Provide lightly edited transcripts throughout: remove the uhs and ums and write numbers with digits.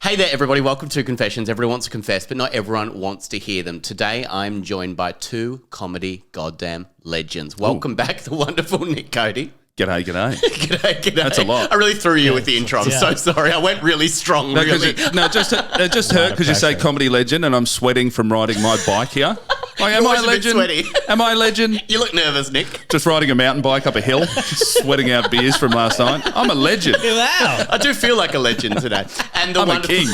Hey there, everybody. Welcome to Confessions. Everyone wants to confess, but not everyone wants to hear them. Today, I'm joined by two comedy goddamn legends. Welcome back, the wonderful Nick Cody. G'day. G'day. That's a lot. I really threw you with the intro. I'm so sorry. I went really strong. No, really. it just hurt because you say comedy legend and I'm sweating from riding my bike here. Like, am I a legend? Sweaty. Am I a legend? You look nervous, Nick. Just riding a mountain bike up a hill, sweating out beers from last night. I'm a legend. Wow. I do feel like a legend today. And I'm a king.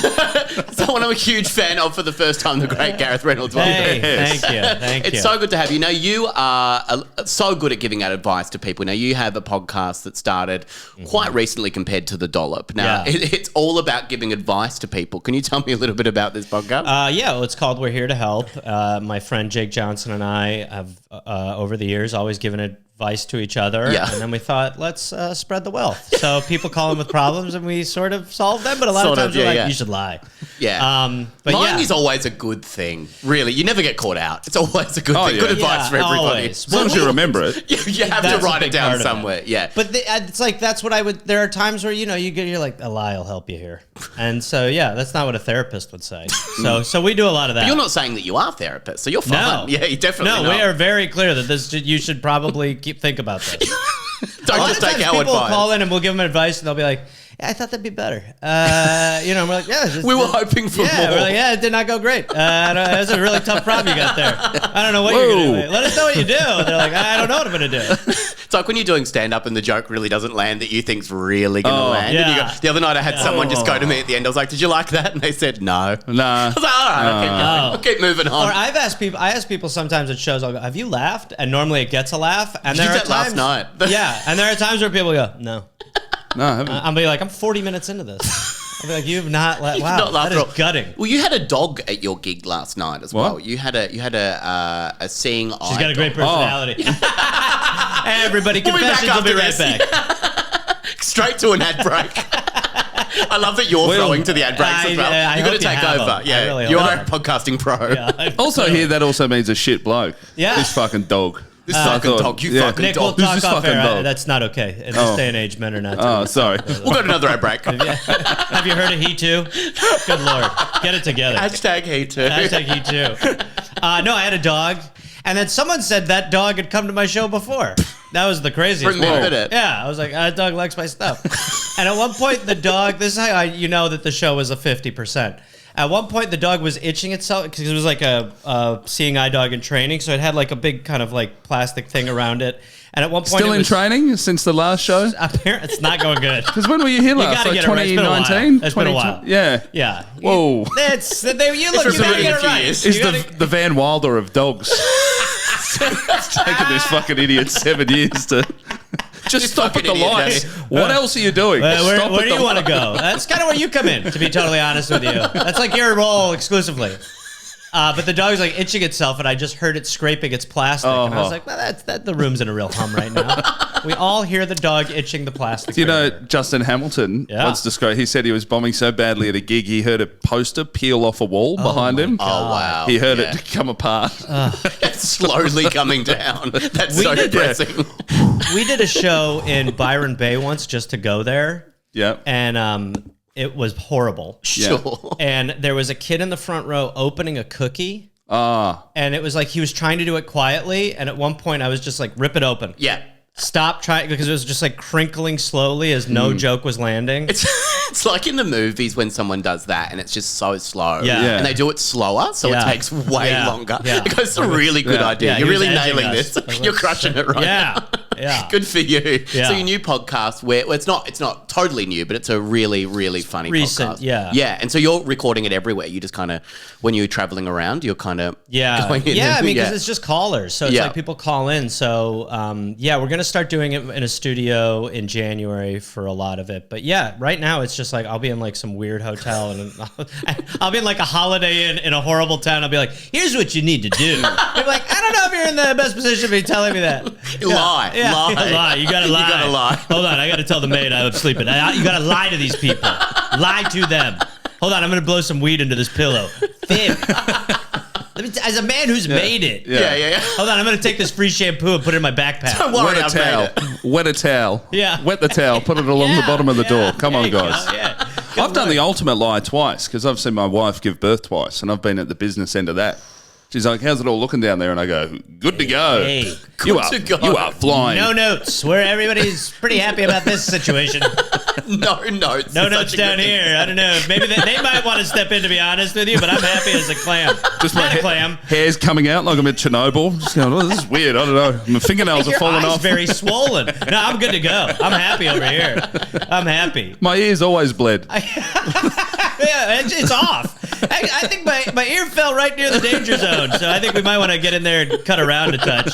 Someone I'm a huge fan of for the first time, the great Gareth Reynolds. Hey, thank you. It's so good to have you. Now, you are so good at giving out advice to people. Now, you have a podcast that started quite recently compared to The Dollop. Now, it's all about giving advice to people. Can you tell me a little bit about this podcast? Well, it's called We're Here to Help. My friend Jake Johnson and I have, over the years, always given advice to each other. Yeah. And then we thought, let's spread the wealth. So people call in with problems and we sort of solve them. But a lot of times we're like, you should lie. Yeah. Lying is always a good thing. Really. You never get caught out. It's always a good thing. Good advice for everybody. Always. As long as you remember it. You have to write it down somewhere. Yeah. But it's like, that's what I would, there are times where, you're like, a lie will help you here. And so, that's not what a therapist would say. So we do a lot of that. But you're not saying that you are a therapist, so you're fine. No. Yeah, you definitely not. We are very clear that you should probably think about this. Don't just take our advice. People will call in and we'll give them advice and they'll be like, I thought that'd be better. And we're like, we were hoping for more. We're like, it did not go great. That's a really tough problem you got there. I don't know what you're going to do. Let us know what you do. They're like, I don't know what I'm going to do. It's like when you're doing stand-up and the joke really doesn't land that you think's really going to land. Yeah. And you go, the other night I had someone just go to me at the end. I was like, did you like that? And they said, no. Nah. I was like, all right, I'll keep moving on. Or I ask people sometimes at shows, I'll go, have you laughed? And normally it gets a laugh. And Did there you are do that times, last night? Yeah. And there are times where people go, no. No, I haven't. I'll be like, I'm 40 minutes into this. I'll be like, you've not laughed. Wow, not laughed that at is all. gutting. Well, you had a dog at your gig last night as well. What? You had a seeing eye. She's got a great personality. Hey, everybody, We'll be back confessions. We'll be after right this. back. Straight to an ad break. I love that you're throwing to the ad breaks as well. You've got to take over. Yeah, really you are a podcasting pro. Yeah, Also here, that also means a shit bloke. Yeah. This fucking dog. This fucking dog. You fucking Nick, we'll dog. Who's talk this off fucking air. dog? That's not okay. In this day and age, men are not. Oh, sorry. We'll go to another ad break. Have you heard of He Too? Good Lord. Get it together. Hashtag he too. Hashtag He Too. No, I had a dog. And then someone said that dog had come to my show before. That was the craziest Remembered it. Yeah, I was like, that dog likes my stuff. And at one point, the dog, this is how you know that the show was a 50%. At one point, the dog was itching itself because it was like a seeing eye dog in training. So it had like a big kind of like plastic thing around it. And at one point, Still in training since the last show? Apparently, it's not going good. Because when were you here last? gotta Like get it right. It's been a while. 2019? It's been a while. Yeah. Yeah. Whoa. You gotta get it right. Years. Is the Van Wilder of dogs. It's taken this fucking idiot 7 years to... Just stop at the lights. What else are you doing? Where do you want to go? That's kind of where you come in, to be totally honest with you. That's like your role exclusively. But the dog's like itching itself, and I just heard it scraping its plastic. And I was like, well, the room's in a real hum right now. We all hear the dog itching the plastic. You know, Justin Hamilton once described, he said he was bombing so badly at a gig, he heard a poster peel off a wall behind him. Oh, wow. He heard it come apart. It's slowly coming down. That's so depressing. We did a show in Byron Bay once just to go there. Yeah. And it was horrible. Sure. And there was a kid in the front row opening a cookie. And it was like he was trying to do it quietly. And at one point, I was just like, rip it open. Yeah. Stop trying, because it was just like crinkling slowly as no joke was landing. It's like in the movies when someone does that and it's just so slow. Yeah. And they do it slower, so it takes way longer. Yeah. It's a really good idea. Yeah, You're he was really edging nailing us. this. You're crushing it right now. Yeah. Good for you. Yeah. So your new podcast, where it's not totally new, but it's a really, really funny Recent, podcast. yeah. Yeah. And so you're recording it everywhere. You just kind of, when you're traveling around, you're kind of going in. Yeah, I mean, because it's just callers. So it's Yeah. like people call in. So, we're going to start doing it in a studio in January for a lot of it. But yeah, right now it's just like I'll be in like some weird hotel and I'll be in like a Holiday Inn in a horrible town. I'll be like, here's what you need to do. I'm like, I don't know if you're in the best position to be telling me that. Lie. You gotta lie. You gotta lie. Hold on, I gotta tell the maid I'm sleeping. You gotta lie to these people. Lie to them. Hold on, I'm gonna blow some weed into this pillow. Fib. As a man who's made it. Yeah. Hold on, I'm gonna take this free shampoo and put it in my backpack. Don't worry, Wet a towel. Wet a towel. Yeah. Wet the towel. Put it along the bottom of the door. Come on, guys. Yeah. I've done the ultimate lie twice because I've seen my wife give birth twice, and I've been at the business end of that. She's like, "How's it all looking down there?" And I go, "Good to go. Hey, you are flying." no notes. Where everybody's pretty happy about this situation. No notes. No notes down here. I don't know. Maybe they might want to step in, to be honest with you, but I'm happy as a clam. Just Not a clam. hair's coming out like I'm at Chernobyl. Just going, "Oh, this is weird. I don't know. My fingernails are falling off." Very swollen. No, I'm good to go. I'm happy over here. I'm happy. My ears always bled. Yeah, it's off. I think my ear fell right near the danger zone, so I think we might want to get in there and cut around a touch.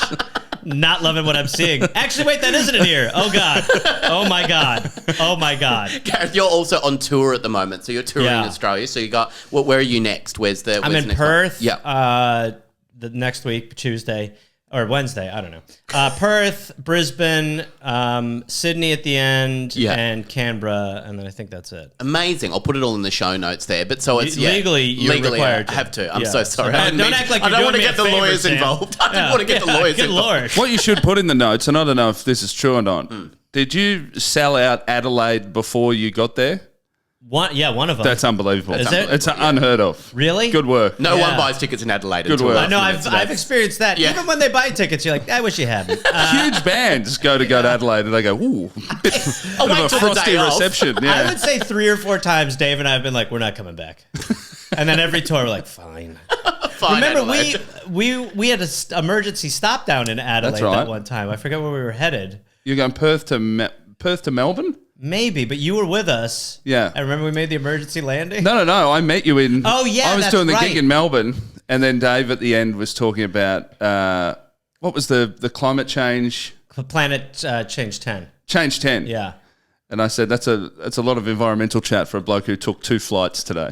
Not loving what I'm seeing. Actually, wait, that isn't an ear. Oh, God. Oh, my God. Oh, my God. Gareth, you're also on tour at the moment, so you're touring Australia. So you got, where are you next? I'm in Perth. Yeah. The next week, Tuesday. Or Wednesday, I don't know. Perth, Brisbane, Sydney at the end, and Canberra, and then I think that's it. Amazing. I'll put it all in the show notes there. But so it's legally you're required to. I have to. I'm so sorry. So don't act like I don't want to doing get the me a favor, lawyers Sam. involved. I didn't want to get the lawyers Good involved. Lord. What you should put in the notes, and I don't know if this is true or not, did you sell out Adelaide before you got there? One of them. That's unbelievable. Is it? It's unheard of. Really? Good work. No one buys tickets in Adelaide. Good until work. last I know. minute, so I've experienced that. Yeah. Even when they buy tickets, you're like, I wish you hadn't. Huge bands go to Adelaide and they go, ooh, bit of a till the frosty day off. reception. I Yeah. would say 3 or 4 times Dave and I have been like, we're not coming back. And then every tour we're like, fine. Fine, Remember, Adelaide. we had an emergency stop down in Adelaide That's right. that one time. I forget where we were headed. You're going Perth to Melbourne? Maybe, but you were with us. Yeah. I remember we made the emergency landing. No. I met you in. Oh, yeah, I was that's doing the right. gig in Melbourne, and then Dave at the end was talking about what was the climate change? Planet Change 10. Change 10. Yeah. And I said that's a lot of environmental chat for a bloke who took 2 flights today.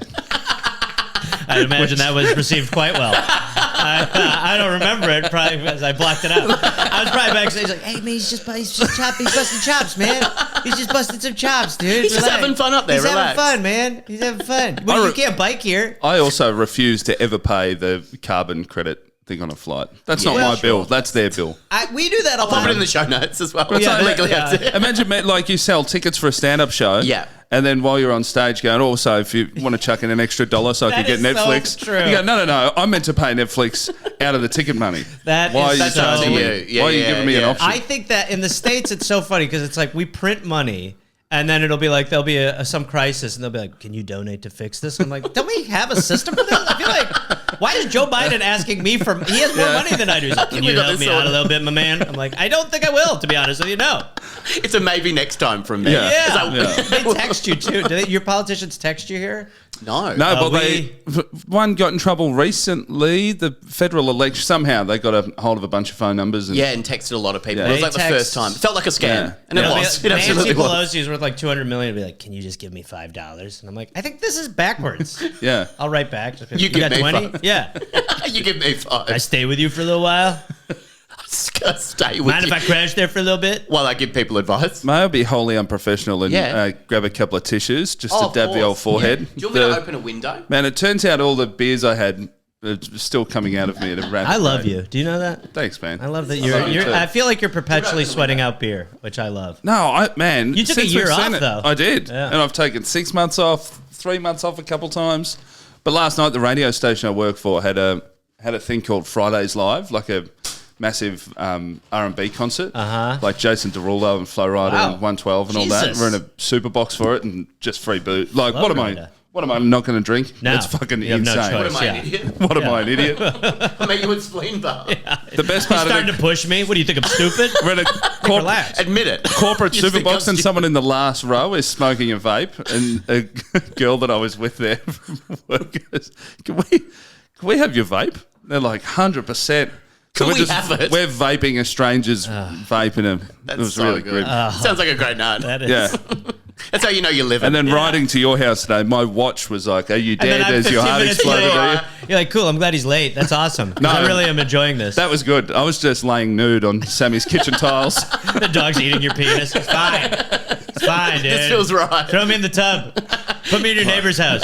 I imagine that was received quite well. I don't remember it, probably because I blocked it out. I was probably backstage like, hey, man, he's just busting chops, man. He's just busting some chops, dude. He's just having fun up there, He's relax. having fun, man. He's having fun. Well, you can't bike here. I also refuse to ever pay the carbon credit thing on a flight. That's not my bill. That's their bill. We do that a I'll lot. put it in the show notes as well. Yeah, Legally, yeah. that's it. Imagine, mate, like you sell tickets for a stand-up show. Yeah. And then while you're on stage going, also, if you want to chuck in an extra $1 so I can get That is so Netflix. true. You go, no, I'm meant to pay Netflix out of the ticket money. That Why is are you so- charging me? Yeah, Why are you yeah, giving me an yeah. option? I think that in the States, it's so funny because it's like we print money. And then it'll be like, there'll be some crisis, and they'll be like, can you donate to fix this? I'm like, don't we have a system for this? I feel like, why is Joe Biden asking me for, he has more money than I do. He's like, can We you got help this me out a sorted. little bit, my man? I'm like, I don't think I will, to be honest with you, no. It's a maybe next time from me. Yeah. Yeah, they text you too. Your politicians text you here? No. No, but one got in trouble recently. The federal election, somehow they got a hold of a bunch of phone numbers. And Yeah, and texted a lot of people. Yeah. It was like They the first text- time. It felt like a scam. Yeah. And it Yeah. was. It Nancy absolutely was. Pelosi is worth like $200 million. Be like, can you just give me $5? And I'm like, I think this is backwards. yeah. I'll write back. You give got me 20? $5. Yeah. You give me 5. I stay with you for a little while. Stay with Mind you if I crash there for a little bit? while I give people advice. May I be wholly unprofessional and Yeah. grab a couple of tissues just Oh, to of dab the old course. forehead? Yeah. Do you want me to open a window? Man, it turns out all the beers I had are still coming out of me at a rapid I love rate. you. Do you know that? Thanks, man. I love that love you you're too. I feel like you're perpetually sweating out beer, which I love. No, man. You took a since year we've seen off, it, though. I did. Yeah. And I've taken 6 months off, 3 months off a couple times. But last night, the radio station I work for had a thing called Fridays Live, like a massive R&B concert. Like Jason Derulo and Flo Rida Wow. and 112 and all that. Jesus. We're in a super box for it and just free booze. Like, Love Rida. what am I not going to drink? No, That's fucking you have no insane. What choice. am I, Yeah. an idiot? What am I, an idiot? I make you in spleen bar. The best You're part of starting it, to push me. What do you think? I'm stupid? we're in a Relax. Admit it. corporate You just super think box I'm and stupid. someone in the last row is smoking a vape, and a girl that I was with there from work goes, can we have your vape? They're like 100%. Can we're we have it? We're vaping a stranger's vape in them. That's It was so really good. good. Sounds like a great night. That is. Yeah. That's how you know you're living. And then riding to your house today, my watch was like, are you And then dead? I'm Has your 15 heart minutes exploded? late. Are you? You're like, cool, I'm glad he's late. That's awesome. No. I really am enjoying this. That was good. I was just laying nude on Sammy's kitchen tiles. The dog's eating your penis. It's fine. It's fine, dude. This feels right. Throw me in the tub. Put me in your neighbor's house.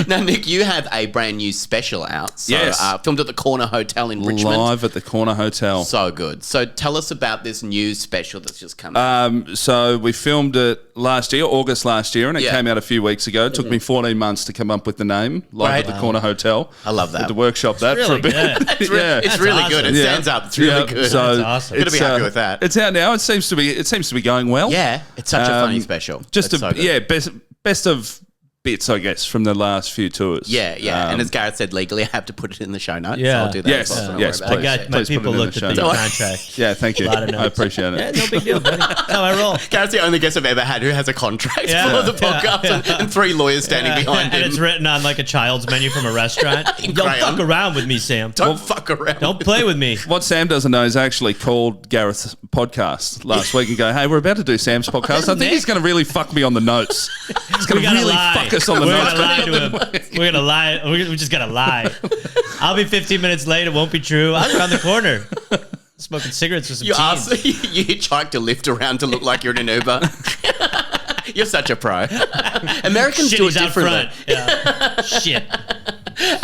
Now, Nick, you have a brand new special out. So, Yes. filmed at the Corner Hotel in Richmond. Live at the Corner Hotel. So good. So tell us about this new special that's just come out. So we filmed it last year, August last year, and it came out a few weeks ago. It took me 14 months to come up with the name, Live at the Corner Hotel. I love that. Had to workshop that Really for a bit. good. It's That's really awesome. good. It stands up. It's really good. So That's awesome. You're gonna be happy with that. It's out now. It seems to be going well. Yeah, it's such a funny special. Just It's so good. best of bits, I guess, from the last few tours. Yeah. And as Gareth said, legally, I have to put it in the show notes. Yeah. So I'll do that. Yes, as well, so don't yes, worry about please. it. I got my Please put it people in the looked at show the notes. contract. Yeah, thank you. A lot of notes. I appreciate it. Yeah, no big deal, buddy. That's how I roll. Gareth's the only guest I've ever had who has a contract Yeah. for the podcast and 3 lawyers standing behind him. And it's written on like a child's menu from a restaurant. Don't crayon. fuck around with me, Sam. Don't fuck around. Don't play with me. What Sam doesn't know is I actually called Gareth's podcast last week and go, hey, we're about to do Sam's podcast. I think he's going to really fuck me on the notes. He's going to gotta really lie. fuck us on the We're notes. gonna lie to him. We're gonna lie. We just gotta lie. I'll be 15 minutes late. It won't be true. I'm around the corner, smoking cigarettes with some You teens. ask, you hitchhiked a lift around to look like you're in an Uber. You're such a pro. Americans Shit, do it he's out differently. front. Yeah. Shit.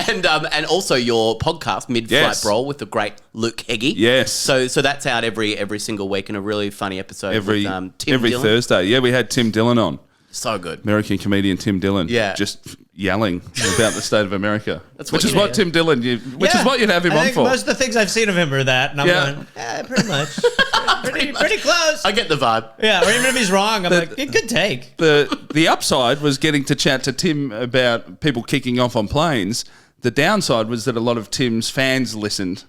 And also your podcast, Mid-Flight Yes. Brawl, with the great Luke Heggie. Yes. So that's out every single week, and a really funny episode Every with Tim every Dillon. Thursday. Yeah, we had Tim Dillon on. So good. American comedian Tim Dillon. Yeah. Just yelling about the state of America. That's which what is you what need. Tim Dillon, which is what you'd have him I on think for. most of the things I've seen of him are that, and I'm Yeah. going, pretty much. pretty close. I get the vibe. Yeah, or even if he's wrong, I'm like, good take. The upside was getting to chat to Tim about people kicking off on planes. The downside was that a lot of Tim's fans listened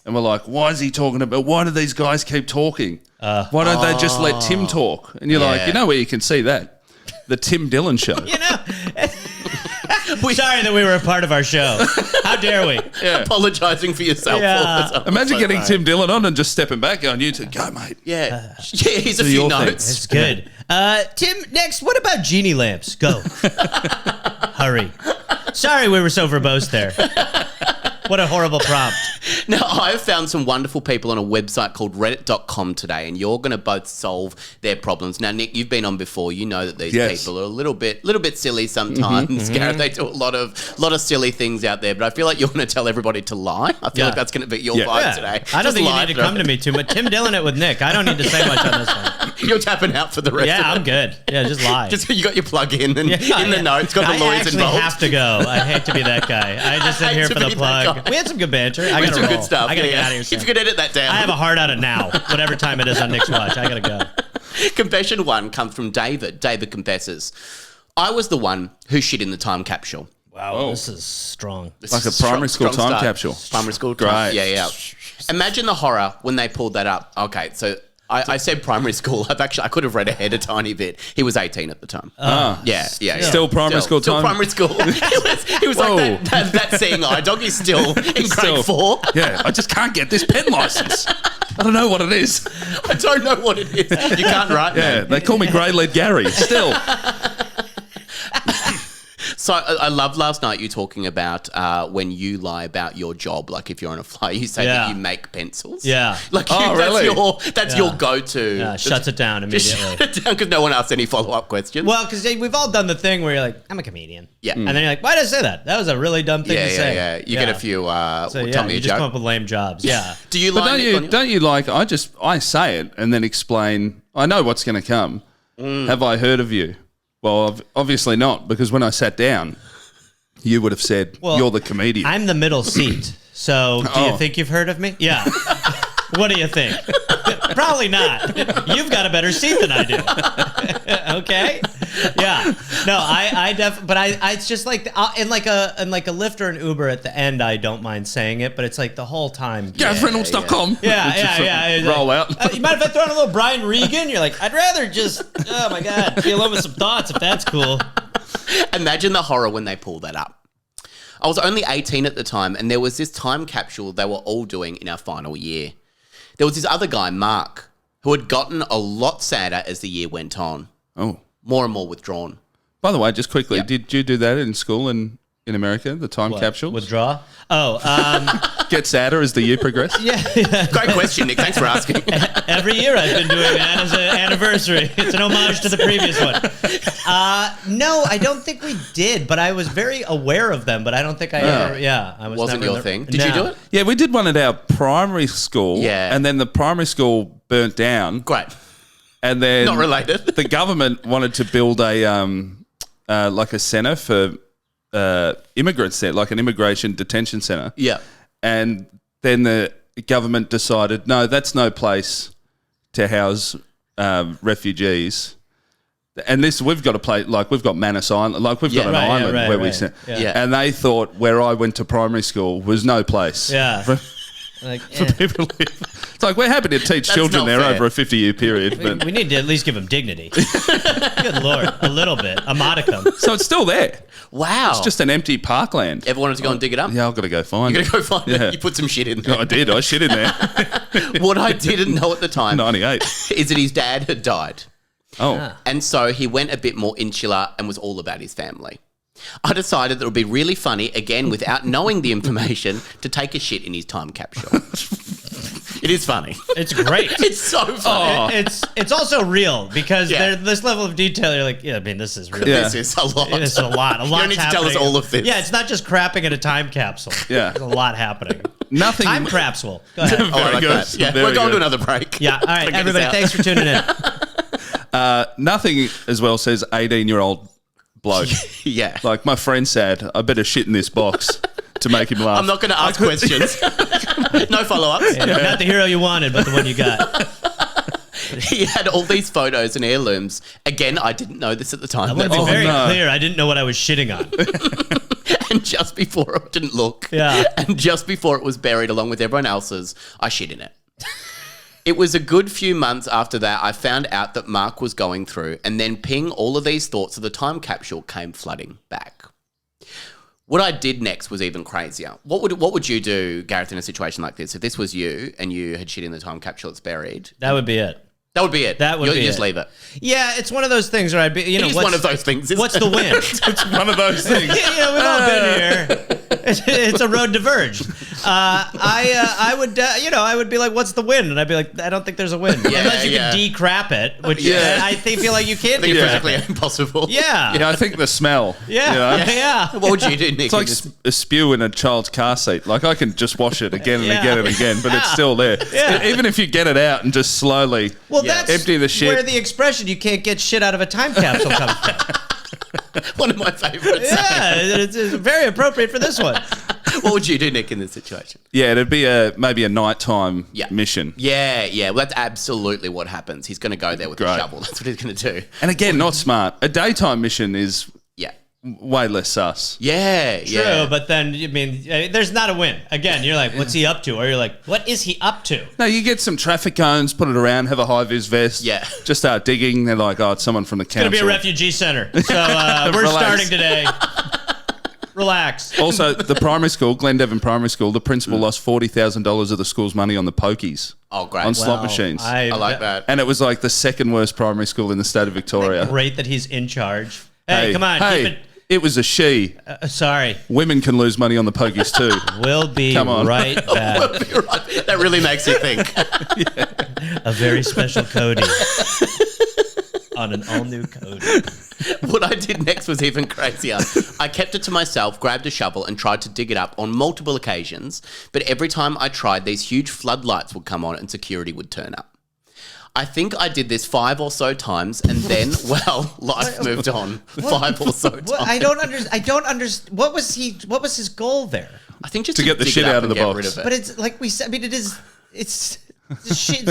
and were like, why is he talking about, why do these guys keep talking? Why don't they just let Tim talk? And you're like, Yeah. you know where you can see that? The Tim Dillon Show. You know? Sorry that we were a part of our show. How dare we? Apologising for yourself. Yeah. all the time. Imagine So getting great. Tim Dillon on and just stepping back on you to go, mate. Yeah. Here's a do few your thing. notes. It's good. Tim, next, what about genie lamps? Go. Hurry. Sorry we were so verbose there. What a horrible prompt. Now, I've found some wonderful people on a website called reddit.com today, and you're going to both solve their problems. Now, Nick, you've been on before. You know that these Yes. people are a little bit silly sometimes. Gareth, they do a lot of silly things out there, but I feel like you're going to tell everybody to lie. I feel Yeah. like that's going to be your Yeah. vibe Yeah. today. I don't Just think you lie need to through come to me too much. Tim Dillon it with Nick. I don't need to say much on this one. You're tapping out for the rest Yeah, of it. I'm good. Yeah, just lie. Just you got your plug in and Yeah, in the yeah. notes, got the I lawyers actually involved. have to go. I hate to be that guy. I just I sit hate here to for the be that plug. guy. We had some good banter. I With gotta some roll. good stuff. I gotta Yeah, get yeah. out of here If soon. you could edit that down. I have a hard out of now, whatever time it is on Nick's watch. I gotta go. Confession 1 comes from David. David confesses, I was the one who shit in the time capsule. Wow, this is strong. This Like is a primary school strong time start. capsule. Primary school Great. time. Yeah. Imagine the horror when they pulled that up. Okay, so I said primary school. I could have read ahead a tiny bit. He was 18 at the time. Yeah. Still primary school Still time? primary school. he was Whoa. like that seeing eye dog. He's still in grade 4. Yeah, I just can't get this pen license. I don't know what it is. I don't know what it is. You can't write. Yeah, man. they call me Grey Lead Gary. Still. So I loved last night you talking about when you lie about your job. Like if you're on a flight, you say that Yeah. you make pencils. Yeah. Like Oh, that's really? that's your go-to. Yeah, shuts it down Just immediately. shut it down because no one asks any follow-up questions. Well, because we've all done the thing where you're like, I'm a comedian. Yeah. And then you're like, why did I say that? That was a really dumb thing yeah, to say. yeah. You get a few. So tell me you a just come joke. up with lame jobs. Yeah. Do you But lie? Nick, on your- don't you like, I say it and then explain, I know what's going to come. Have I heard of you? Well, obviously not, because when I sat down, you would have said, Well, you're the comedian. I'm the middle seat. So do you Oh. think you've heard of me? Yeah. What do you think? Probably not. You've got a better seat than I do. Okay. Yeah. No, it's just like in like a Lyft or an Uber at the end. I don't mind saying it, but it's like the whole time. GarethReynolds.com. Yeah. Roll out. You mind if I throw in a little Brian Regan? You're like, I'd rather just, oh my God, be alone with some thoughts if that's cool. Imagine the horror when they pull that up. I was only 18 at the time, and there was this time capsule they were all doing in our final year. There was this other guy, Mark, who had gotten a lot sadder as the year went on. Oh. More and more withdrawn. By the way, just quickly, Yep. did you do that in school and in America? The time capsule? Withdraw? Oh, Get sadder as the year progressed? yeah. Great question, Nick. Thanks for asking. Every year I've been doing that as an anniversary. It's an homage to the previous one. No, I don't think we did, but I was very aware of them, but I don't think I ever, I was Wasn't never your thing. Did you do it? Yeah, we did one at our primary school. Yeah. And then the primary school burnt down. Great. And then Not related. the government wanted to build a like a centre for immigrants there, like an immigration detention centre. Yeah. And then the government decided, no, that's no place to house refugees. And this, we've got a place, like we've got Manus Island, like we've got an island where we sent. Yeah. And they thought where I went to primary school was no place. Yeah. For people to live. It's like, we're happy to teach children not there fair. over a 50-year period. But We need to at least give them dignity. Good Lord. A little bit. A modicum. so it's still there. Wow. It's just an empty parkland. Ever wanted to go and dig it up? Yeah, I've got to go find You're it. going to go find Yeah. it. You put some shit in there. I did. I shit in there. What I didn't know at the time 98. is that his dad had died. Oh. And so he went a bit more insular and was all about his family. I decided that it would be really funny, again, without knowing the information, to take a shit in his time capsule. It is funny. It's great. It's so funny. It's also real because Yeah. this level of detail, you're like, yeah, I mean, this is real. Yeah. This is a lot. It is a lot. A lot. You don't need to tell us all of this. Yeah, it's not just crapping in a time capsule. Yeah. There's a lot happening. Nothing. Time capsule. Go ahead. Oh, I like good. that. Yeah, Very we're going good. to another break. Yeah. All right, Check this everybody. out. Thanks for tuning in. Nothing as well says 18-year-old bloke. Yeah. Like, my friend said, I better shit in this box to make him laugh. I'm not going to ask questions. No follow-ups. Yeah, not the hero you wanted, but the one you got. He had all these photos and heirlooms. Again, I didn't know this at the time. I want to be Oh, very no. clear. I didn't know what I was shitting on. And just before it didn't look. Yeah. And just before it was buried along with everyone else's, I shit in it. It was a good few months after that I found out that Mark was going through, and then ping, all of these thoughts of the time capsule came flooding back. What I did next was even crazier. What would you do, Gareth, in a situation like this? If this was you and you had shit in the time capsule that's buried, That would be it. that would be it. That would You be just it. leave it. Yeah, it's one of those things where I'd be, It is one of those things. Isn't What's it? the win? It's one of those things. Yeah, we've all been here. It's a road diverged. I would be like, "What's the win?" And I'd be like, "I don't think there's a win unless you can decrap it," which I feel like you can't I think it's decrap physically it. impossible. Yeah, Yeah, I think the smell. yeah, you know? yeah. What would you do, Nick? It's like a spew in a child's car seat. Like, I can just wash it again and again and again, but it's still there. Yeah. Even if you get it out and just slowly Well, that's empty the shit. where the expression "you can't get shit out of a time capsule" comes from. one of my favourites. Yeah, it's very appropriate for this one. What would you do, Nick, in this situation? Yeah, it'd be maybe a nighttime mission. Yeah. Well, that's absolutely what happens. He's going to go there with a Great. shovel. That's what he's going to do. And again, not smart. A daytime mission is Yeah. way less sus. Yeah. True, but then there's not a win. Again, you're like, "What's he up to?" Or you're like, "What is he up to?" No, you get some traffic cones, put it around, have a high-vis vest. Yeah. Just start digging. They're like, oh, it's someone from the council. It's gonna be a refugee center. So we're Relax. starting today. Relax. Also, the primary school, Glendevon Primary School, the principal lost $40,000 of the school's money on the pokies. Oh, great. On slot Wow. machines. I like that. And it was like the second worst primary school in the state of Victoria. Great that he's in charge. Hey, come on, Hey, keep it was a she. it. Sorry, Women can lose money on the pokies too. we'll be Come on. right back. You're right. That really makes you think. A very special Cody on an all-new Cody. What I did next was even crazier. I kept it to myself, grabbed a shovel, and tried to dig it up on multiple occasions. But every time I tried, these huge floodlights would come on and security would turn up. I think I did this 5 or so times, and then, well, life moved on. 5 or so times. What? I don't understand. What was his goal there? I think just To get the dig shit it up out of and the get box. rid of it. But it's like we said. I mean, it's shit.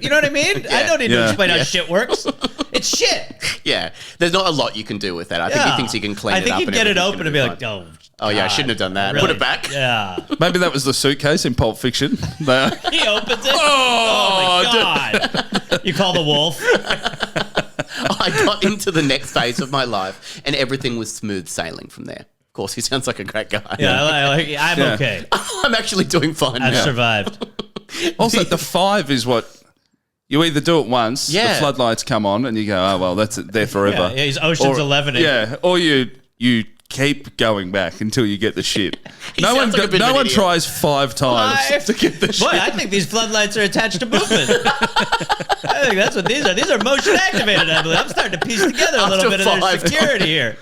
You know what I mean? I don't need to Yeah. explain how shit works. It's shit. Yeah, there's not a lot you can do with that. I think he thinks he can clean it up. I think he'd and get it everything's open gonna and be fine. like, "Oh, Oh yeah, I God, shouldn't have done that. really?" Put it back. Yeah. Maybe that was the suitcase in Pulp Fiction. They- He opens it. Oh, my God. You call the wolf. I got into the next phase of my life, and everything was smooth sailing from there. Of course, he sounds like a great guy. Yeah, I'm Yeah. okay. I'm actually doing fine I've now. survived. Also, the 5 is what you either do it once, Yeah. the floodlights come on, and you go, oh well, that's it, there forever. Yeah, he's Ocean's 11. Yeah, or you keep going back until you get the shit. No sounds like a bit of an idiot. tries 5 times to get the shit. Boy, I think these floodlights are attached to movement. I think that's what these are. These are motion activated, I believe. I'm starting to piece together a little bit of their security here.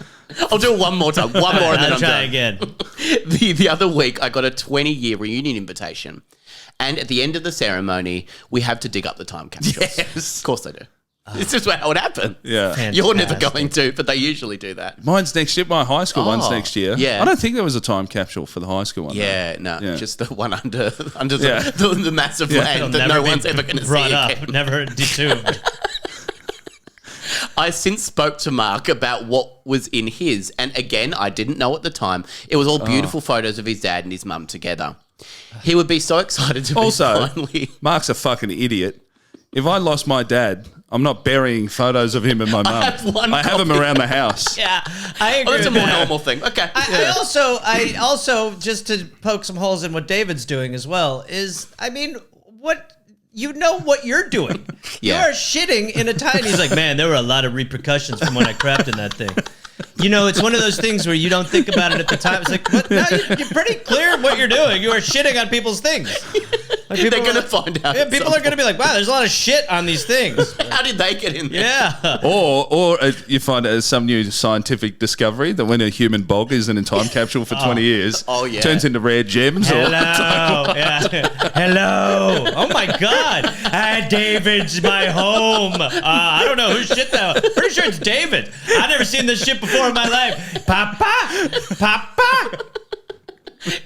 I'll do it one more time. One more and then I'll I'm try done. again. The other week, I got a 20-year reunion invitation. And at the end of the ceremony, we have to dig up the time capsules. Yes. Of course they do. This is how it happens. Yeah. Fantastic. You're never going to, but they usually do that. Mine's next year. My high school one's Oh, next year. yeah. I don't think there was a time capsule for the high school one. Yeah, no, Yeah. just the one under Yeah. the massive It'll land that never no be one's ever going to see brought up, again. never detuned. I since spoke to Mark about what was in his, and again, I didn't know at the time. It was all beautiful photos of his dad and his mum together. He would be so excited to Also, be finally... Mark's a fucking idiot. If I lost my dad, I'm not burying photos of him and my mum. I have them around the house. Yeah, I agree. Oh, that's a with more that. normal thing. Okay. I also, just to poke some holes in what David's doing as well, is, I mean, what you're doing. Yeah. You are shitting in a tiny. He's like, man, there were a lot of repercussions from when I crapped in that thing. You know, it's one of those things where you don't think about it at the time. It's like, what? No, you're pretty clear what you're doing. You are shitting on people's things. Like, They're going to find out. Yeah, people are going to be like, wow, there's a lot of shit on these things. How did they get in there? Yeah. Or you find some new scientific discovery that when a human bog is in a time capsule for 20 years, Oh, yeah. turns into rare gems. Hello. Yeah. Hello. Oh my God. David's my home. I don't know whose shit that was. Pretty sure it's David. I've never seen this shit before in my life. Papa.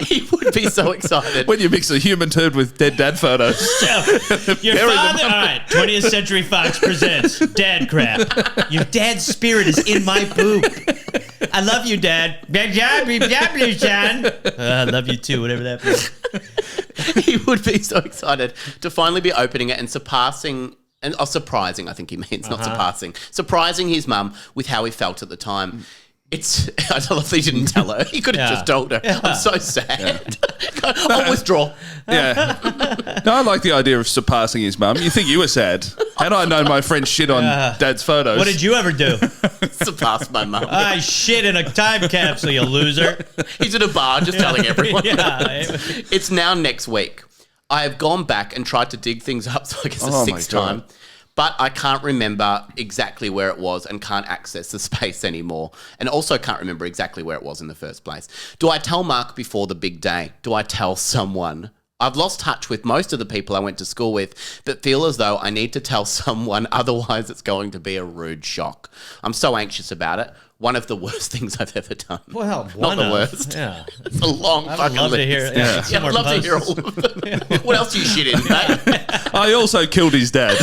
He would be so excited. When you mix a human turd with dead dad photos. Your Bury them. father. All right. 20th Century Fox presents Dad Crap. Your dad's spirit is in my poop. I love you, Dad. I love you too, whatever that means. He would be so excited to finally be opening it and surprising, I think he means, not surpassing, surprising his mum with how he felt at the time. I love that he didn't tell her. He could have just told her. Yeah. I'm so sad. I'll withdraw. Yeah. No, I like the idea of surpassing his mum. You think you were sad. Had I known my friend shit on dad's photos. What did you ever do? Surpassed my mum. I shit in a time capsule, you loser. He's at a bar just telling everyone. Yeah. It's now next week. I have gone back and tried to dig things up, so I guess the Oh my sixth God. time. But I can't remember exactly where it was and can't access the space anymore. And also can't remember exactly where it was in the first place. Do I tell Mark before the big day? Do I tell someone? I've lost touch with most of the people I went to school with, but feel as though I need to tell someone, otherwise it's going to be a rude shock. I'm so anxious about it. One of the worst things I've ever done. Well, not the worst. Yeah. It's a long I'd fucking love list. to hear. Yeah. Some more I'd love to hear posts. all of them. What else you shit in, mate? I also killed his dad.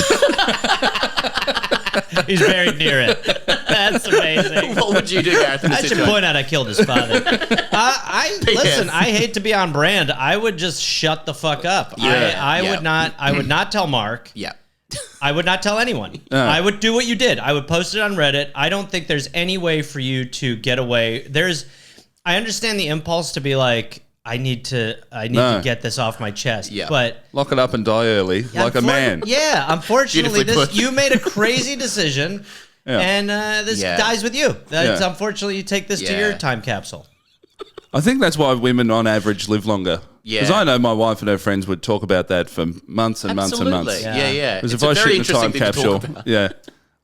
He's buried near it. That's amazing. What would you do, Gareth, in this I should situation? point out I killed his father. Listen. I hate to be on brand. I would just shut the fuck up. Yeah, I yeah. would not. I would not tell Mark. Yeah. I would not tell anyone. I would do what you did. I would post it on Reddit. I don't think there's any way for you to get away. I understand the impulse to be like, I need to get this off my chest. Yeah. But Lock it up and die early, like a man. Yeah. Unfortunately, Beautifully put. you made a crazy decision, Yeah. and this Yeah. dies with you. That's Yeah. unfortunately you take this to Yeah. your time capsule. I think that's why women on average live longer. Yeah. Because I know my wife and her friends would talk about that for months and months and months. Absolutely. Yeah. Yeah. Because It's if a I very shit in a time interesting thing to capsule, talk about. yeah,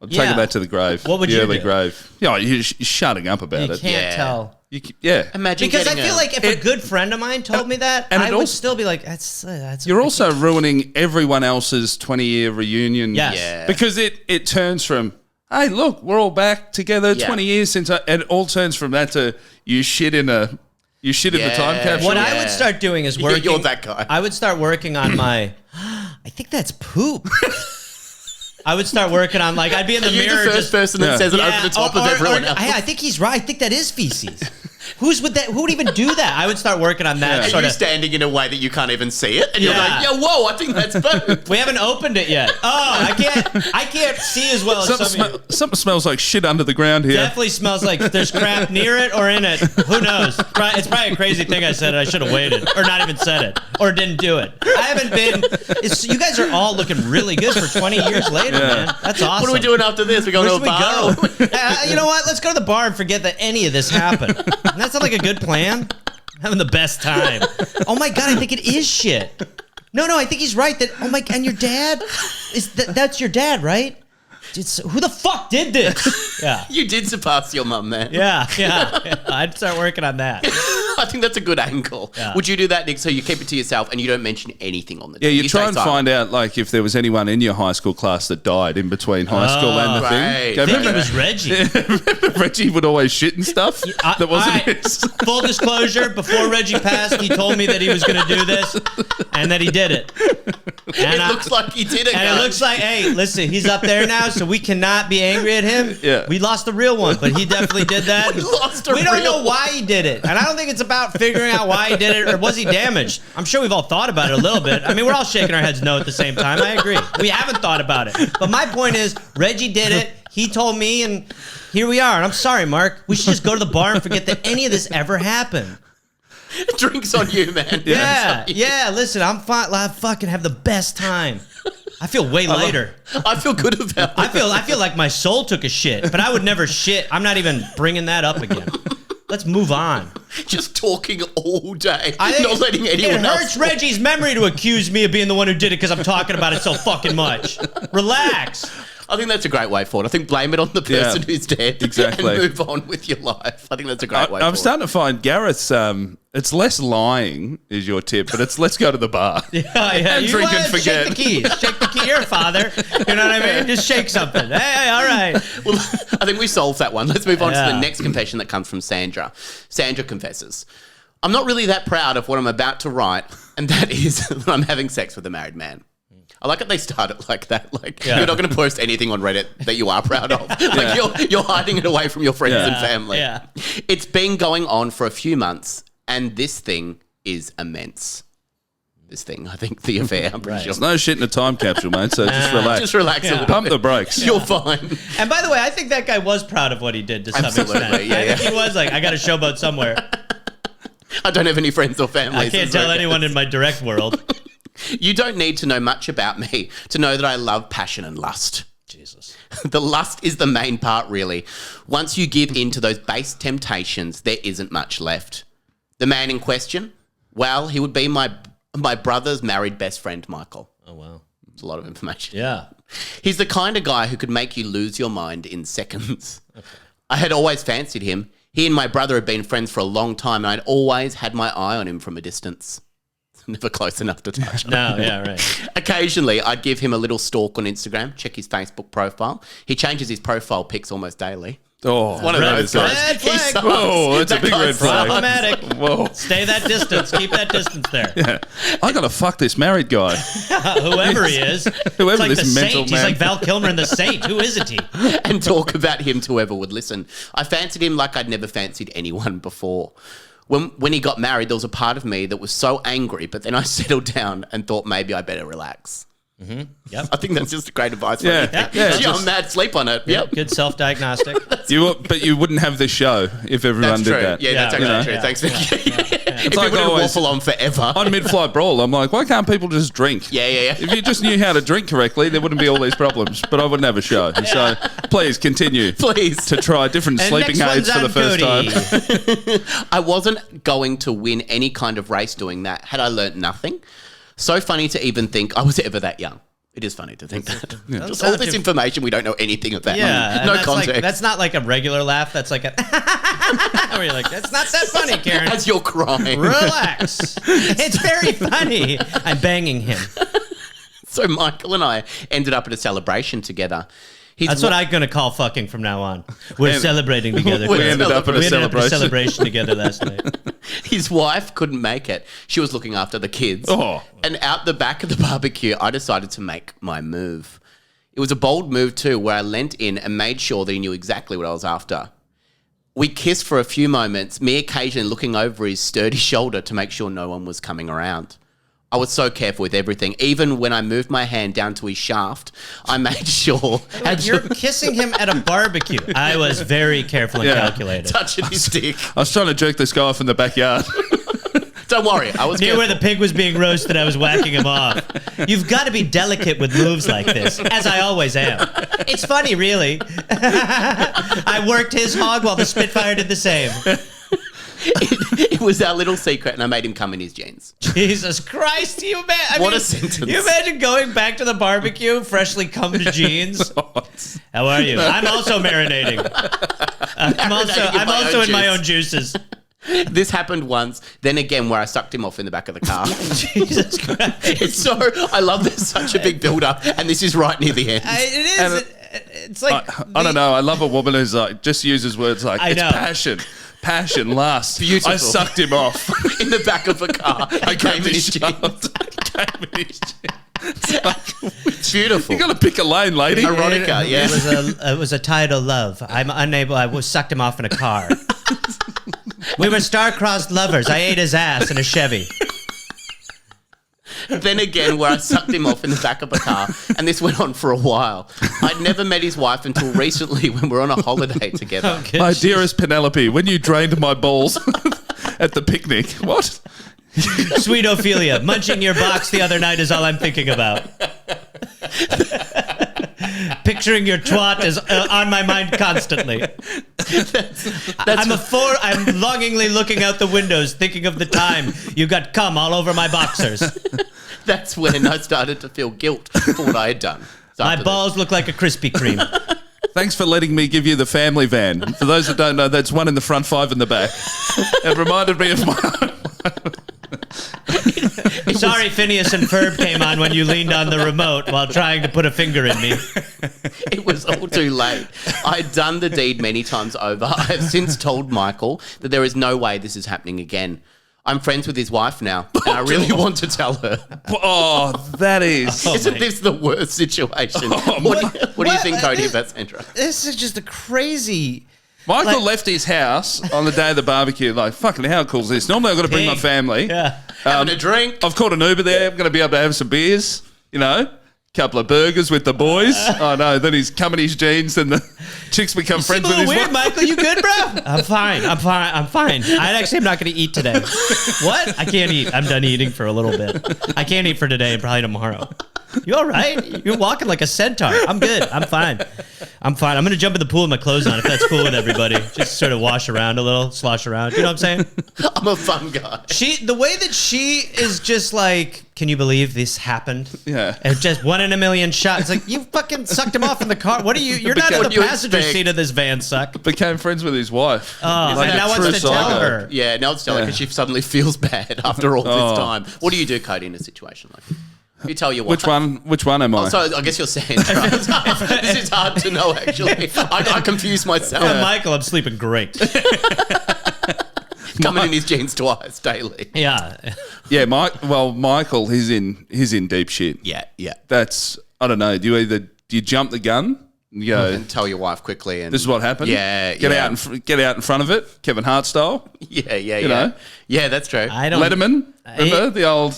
I'd take Yeah. it back to the grave. What would the you early do? grave. Yeah, you're shutting up about You it. can't Yeah. tell. Yeah. Imagine Because I getting feel like if a good friend of mine told me that, and I it would also- still be like, that's. You're also ruining everyone else's 20-year reunion. Yes. Yeah. Because it turns from, hey, look, we're all back together, Yeah. 20 years since, and it all turns from that to you shit in the Yeah. time capsule. What I Yeah. would start doing is working. You're that guy. I would start working on my. I think that's poop. I would start working on I'd be in the Are you mirror the first just. person that Yeah. says it over the top of everyone else? I think he's right. I think that is feces. Who's with that? Who would even do that? I would start working on that. Are Sort you of. standing in a way that you can't even see it? And you're Yeah. like, whoa, I think that's both. We haven't opened it yet. Oh, I can't see as well as some of you. Something smells like shit under the ground here. Definitely smells like there's crap near it or in it. Who knows? It's probably a crazy thing I said. I should have waited or not even said it or didn't do it. I haven't been. You guys are all looking really good for 20 years later, man. That's awesome. What are we doing after this? We going Where to a should we bar? go? You know what? Let's go to the bar and forget that any of this happened. Doesn't that sound like a good plan? Having the best time. Oh my God, I think it is shit. No, I think he's right. That and your dad that's your dad, right? Who the fuck did this? Yeah. You did surpass your mum, man. Yeah. I'd start working on that. I think that's a good angle. Yeah. Would you do that, Nick? So you keep it to yourself and you don't mention anything on the Yeah, day? you try stay and silent. find out like if there was anyone in your high school class that died in between high school and the right. thing. Go I think back- it was Reggie. Reggie would always shit and stuff that wasn't all right, his. full disclosure, before Reggie passed, he told me that he was going to do this and that he did it. And It looks like he did it, And guys. it looks like, hey, listen, he's up there now, so we cannot be angry at him. Yeah. We lost the real one, but he definitely did that. We lost a We don't know real why he did it. And I don't think it's about figuring out why he did it or was he damaged. I'm sure we've all thought about it a little bit. I mean, we're all shaking our heads no at the same time. I agree. We haven't thought about it. But my point is, Reggie did it. He told me, and here we are. And I'm sorry, Mark. We should just go to the bar and forget that any of this ever happened. Drinks on you, man. Yeah. Listen, I'm fine. I fucking have the best time. I feel way lighter. I feel good about it. I feel like my soul took a shit, but I would never shit. I'm not even bringing that up again. Let's move on. Just talking all day, I think not letting anyone it hurts else. Reggie's memory to accuse me of being the one who did it because I'm talking about it so fucking much. Relax. I think that's a great way forward. I think blame it on the person Yeah, who's dead exactly. and move on with your life. I think that's a great way I'm forward. starting to find Gareth's. It's less lying is your tip, but it's let's go to the bar. Yeah. And You drink what? and forget. Shake the keys. Shake the key. You're a father. You know what I mean? Just shake something. Hey, all right. Well, I think we solved that one. Let's move on to Yeah. the next confession that comes from Sandra. Sandra confesses, I'm not really that proud of what I'm about to write, and that is that I'm having sex with a married man. I like that they start it like that. Like, Yeah. you're not going to post anything on Reddit that you are proud of. Like, you're hiding it away from your friends and family. Yeah. It's been going on for a few months, and this thing is immense. This thing, I think, the affair, I'm pretty There's sure. no shit in a time capsule, mate. So just relax. Just relax a little Pump bit. the brakes. You're fine. And by the way, I think that guy was proud of what he did to some Absolutely, extent. yeah, I think he was like, I got a showboat somewhere. I don't have any friends or family. I can't tell anyone in my direct world. You don't need to know much about me to know that I love passion and lust. Jesus. The lust is the main part, really. Once you give in to those base temptations, there isn't much left. The man in question, well, he would be my brother's married best friend, Michael. Oh, wow. It's a lot of information. Yeah. He's the kind of guy who could make you lose your mind in seconds. Okay. I had always fancied him. He and my brother had been friends for a long time, and I'd always had my eye on him from a distance. Never close enough to touch. No, yeah, right. Occasionally, I'd give him a little stalk on Instagram, check his Facebook profile. He changes his profile pics almost daily. Oh, One of those guys. Red He flag. sucks. Whoa, that's a That big guy red flag. sucks. Problematic. Whoa. Stay that distance. Keep that distance there. I gotta fuck this married guy. Whoever he is. Whoever it's like this the mental saint. man. He's like Val Kilmer in The Saint. Who isn't he? And talk about him to whoever would listen. I fancied him like I'd never fancied anyone before. When he got married, there was a part of me that was so angry, but then I settled down and thought maybe I better relax. Yep. I think that's just great advice. Yeah. For anything. Yeah, Gee, just- I'm mad. Sleep on it. Yep. Good self-diagnostic. But you wouldn't have this show if everyone That's did true. that. Yeah, that's Yeah, actually right. true. Yeah. Thanks, Vicky. If It's we like would always- waffle on forever. On mid-flight brawl, I'm like, why can't people just drink? Yeah. If you just knew how to drink correctly, there wouldn't be all these problems. But I wouldn't have a show. So please continue Please. to try different And sleeping next aids one's for the on first Cody. time. I wasn't going to win any kind of race doing that had I learnt nothing. So funny to even think I was ever that young. It is funny to think that. Just all this information we don't know anything about. Yeah. and No that's context. Like, that's not like a regular laugh. That's like a... where you're like, that's not that funny, Karen. As you're crying. Relax. It's very funny. I'm banging him. So Michael and I ended up at a celebration together. That's what I'm going to call fucking from now on. We're celebrating together. We Karen. ended up at a We ended up at a celebration. celebration together last night. His wife couldn't make it. She was looking after the kids. Oh. And out the back of the barbecue, I decided to make my move. It was a bold move too, where I leant in and made sure that he knew exactly what I was after. We kissed for a few moments, me occasionally looking over his sturdy shoulder to make sure no one was coming around. I was so careful with everything. Even when I moved my hand down to his shaft, I made sure... You're kissing him at a barbecue. I was very careful and calculated. Touching his dick. I was trying to jerk this guy off in the backyard. Don't worry, I was Near careful. where the pig was being roasted, I was whacking him off. You've got to be delicate with moves like this, as I always am. It's funny, really. I worked his hog while the Spitfire did the same. It was our little secret, and I made him come in his jeans. Jesus Christ! What a sentence. You imagine going back to the barbecue, freshly combed jeans. How are you? I'm also marinating. I'm also in my own juices. This happened once, then again where I sucked him off in the back of the car. Jesus Christ! I love there's such a big build-up, and this is right near the end. It is. It's like I don't know. I love a woman who's like just uses words like I it's know. passion, lust. Beautiful. I sucked him off In the back of a car. I came in his jeans. It's beautiful. You got to pick a lane, lady. Erotica, yeah. It was a tidal love. I'm unable. I sucked him off in a car. We were star-crossed lovers. I ate his ass in a Chevy. Then again, where I sucked him off in the back of a car, and this went on for a while. I'd never met his wife until recently when we were on a holiday together. Okay. My dearest Penelope, when you drained my balls at the picnic. What? Sweet Ophelia, munching your box the other night is all I'm thinking about. Picturing your twat is on my mind constantly. I'm longingly looking out the windows, thinking of the time you got cum all over my boxers. That's when I started to feel guilt for what I had done. So My after balls look like a Krispy Kreme. Thanks for letting me give you the family van. For those that don't know, that's one in the front, 5 in the back. It reminded me of my own. Sorry, Phineas and Ferb came on when you leaned on the remote while trying to put a finger in me. It was all too late. I'd done the deed many times over. I have since told Michael that there is no way this is happening again. I'm friends with his wife now, and I really want to tell her. Oh, that is. Isn't this the worst situation? What do you think, Cody, about Sandra? This is just a crazy... Michael left his house on the day of the barbecue. Like, fucking how cool is this? Normally I've got to bring my family. Yeah. Having a drink. I've called an Uber there. I'm going to be able to have some beers, you know. Couple of burgers with the boys. Oh no! Then he's come in his jeans, and the chicks become friends with his weird, wife. Michael. You good, bro? I'm fine. I'm not going to eat today. What? I can't eat. I'm done eating for a little bit. I can't eat for today and probably tomorrow. You all right? You're walking like a centaur. I'm good. I'm fine. I'm going to jump in the pool with my clothes on if that's cool with everybody. Just sort of wash around a little, slosh around. You know what I'm saying? I'm a fun guy. The way that she is just like, can you believe this happened? Yeah. And just 1 in a million shot. It's like, you fucking sucked him off in the car. What are you? You're not in the passenger seat of this van, suck. Became friends with his wife. Oh, and now true wants to tell psycho. her. Yeah, now it's telling because she suddenly feels bad after all this time. What do you do, Cody, in a situation like that? You tell your wife. Which one am I? So I guess you're Sandra. This is hard to know, actually. I confuse myself. For Michael, I'm sleeping great. Coming in his jeans twice daily. Yeah. Yeah, Michael, he's in deep shit. Yeah. That's, I don't know. Do you jump the gun? You go, And tell your wife quickly. And this is what happened. Yeah. Get out in front of it, Kevin Hart style. Yeah. You know? Yeah, that's true. Letterman, remember the old?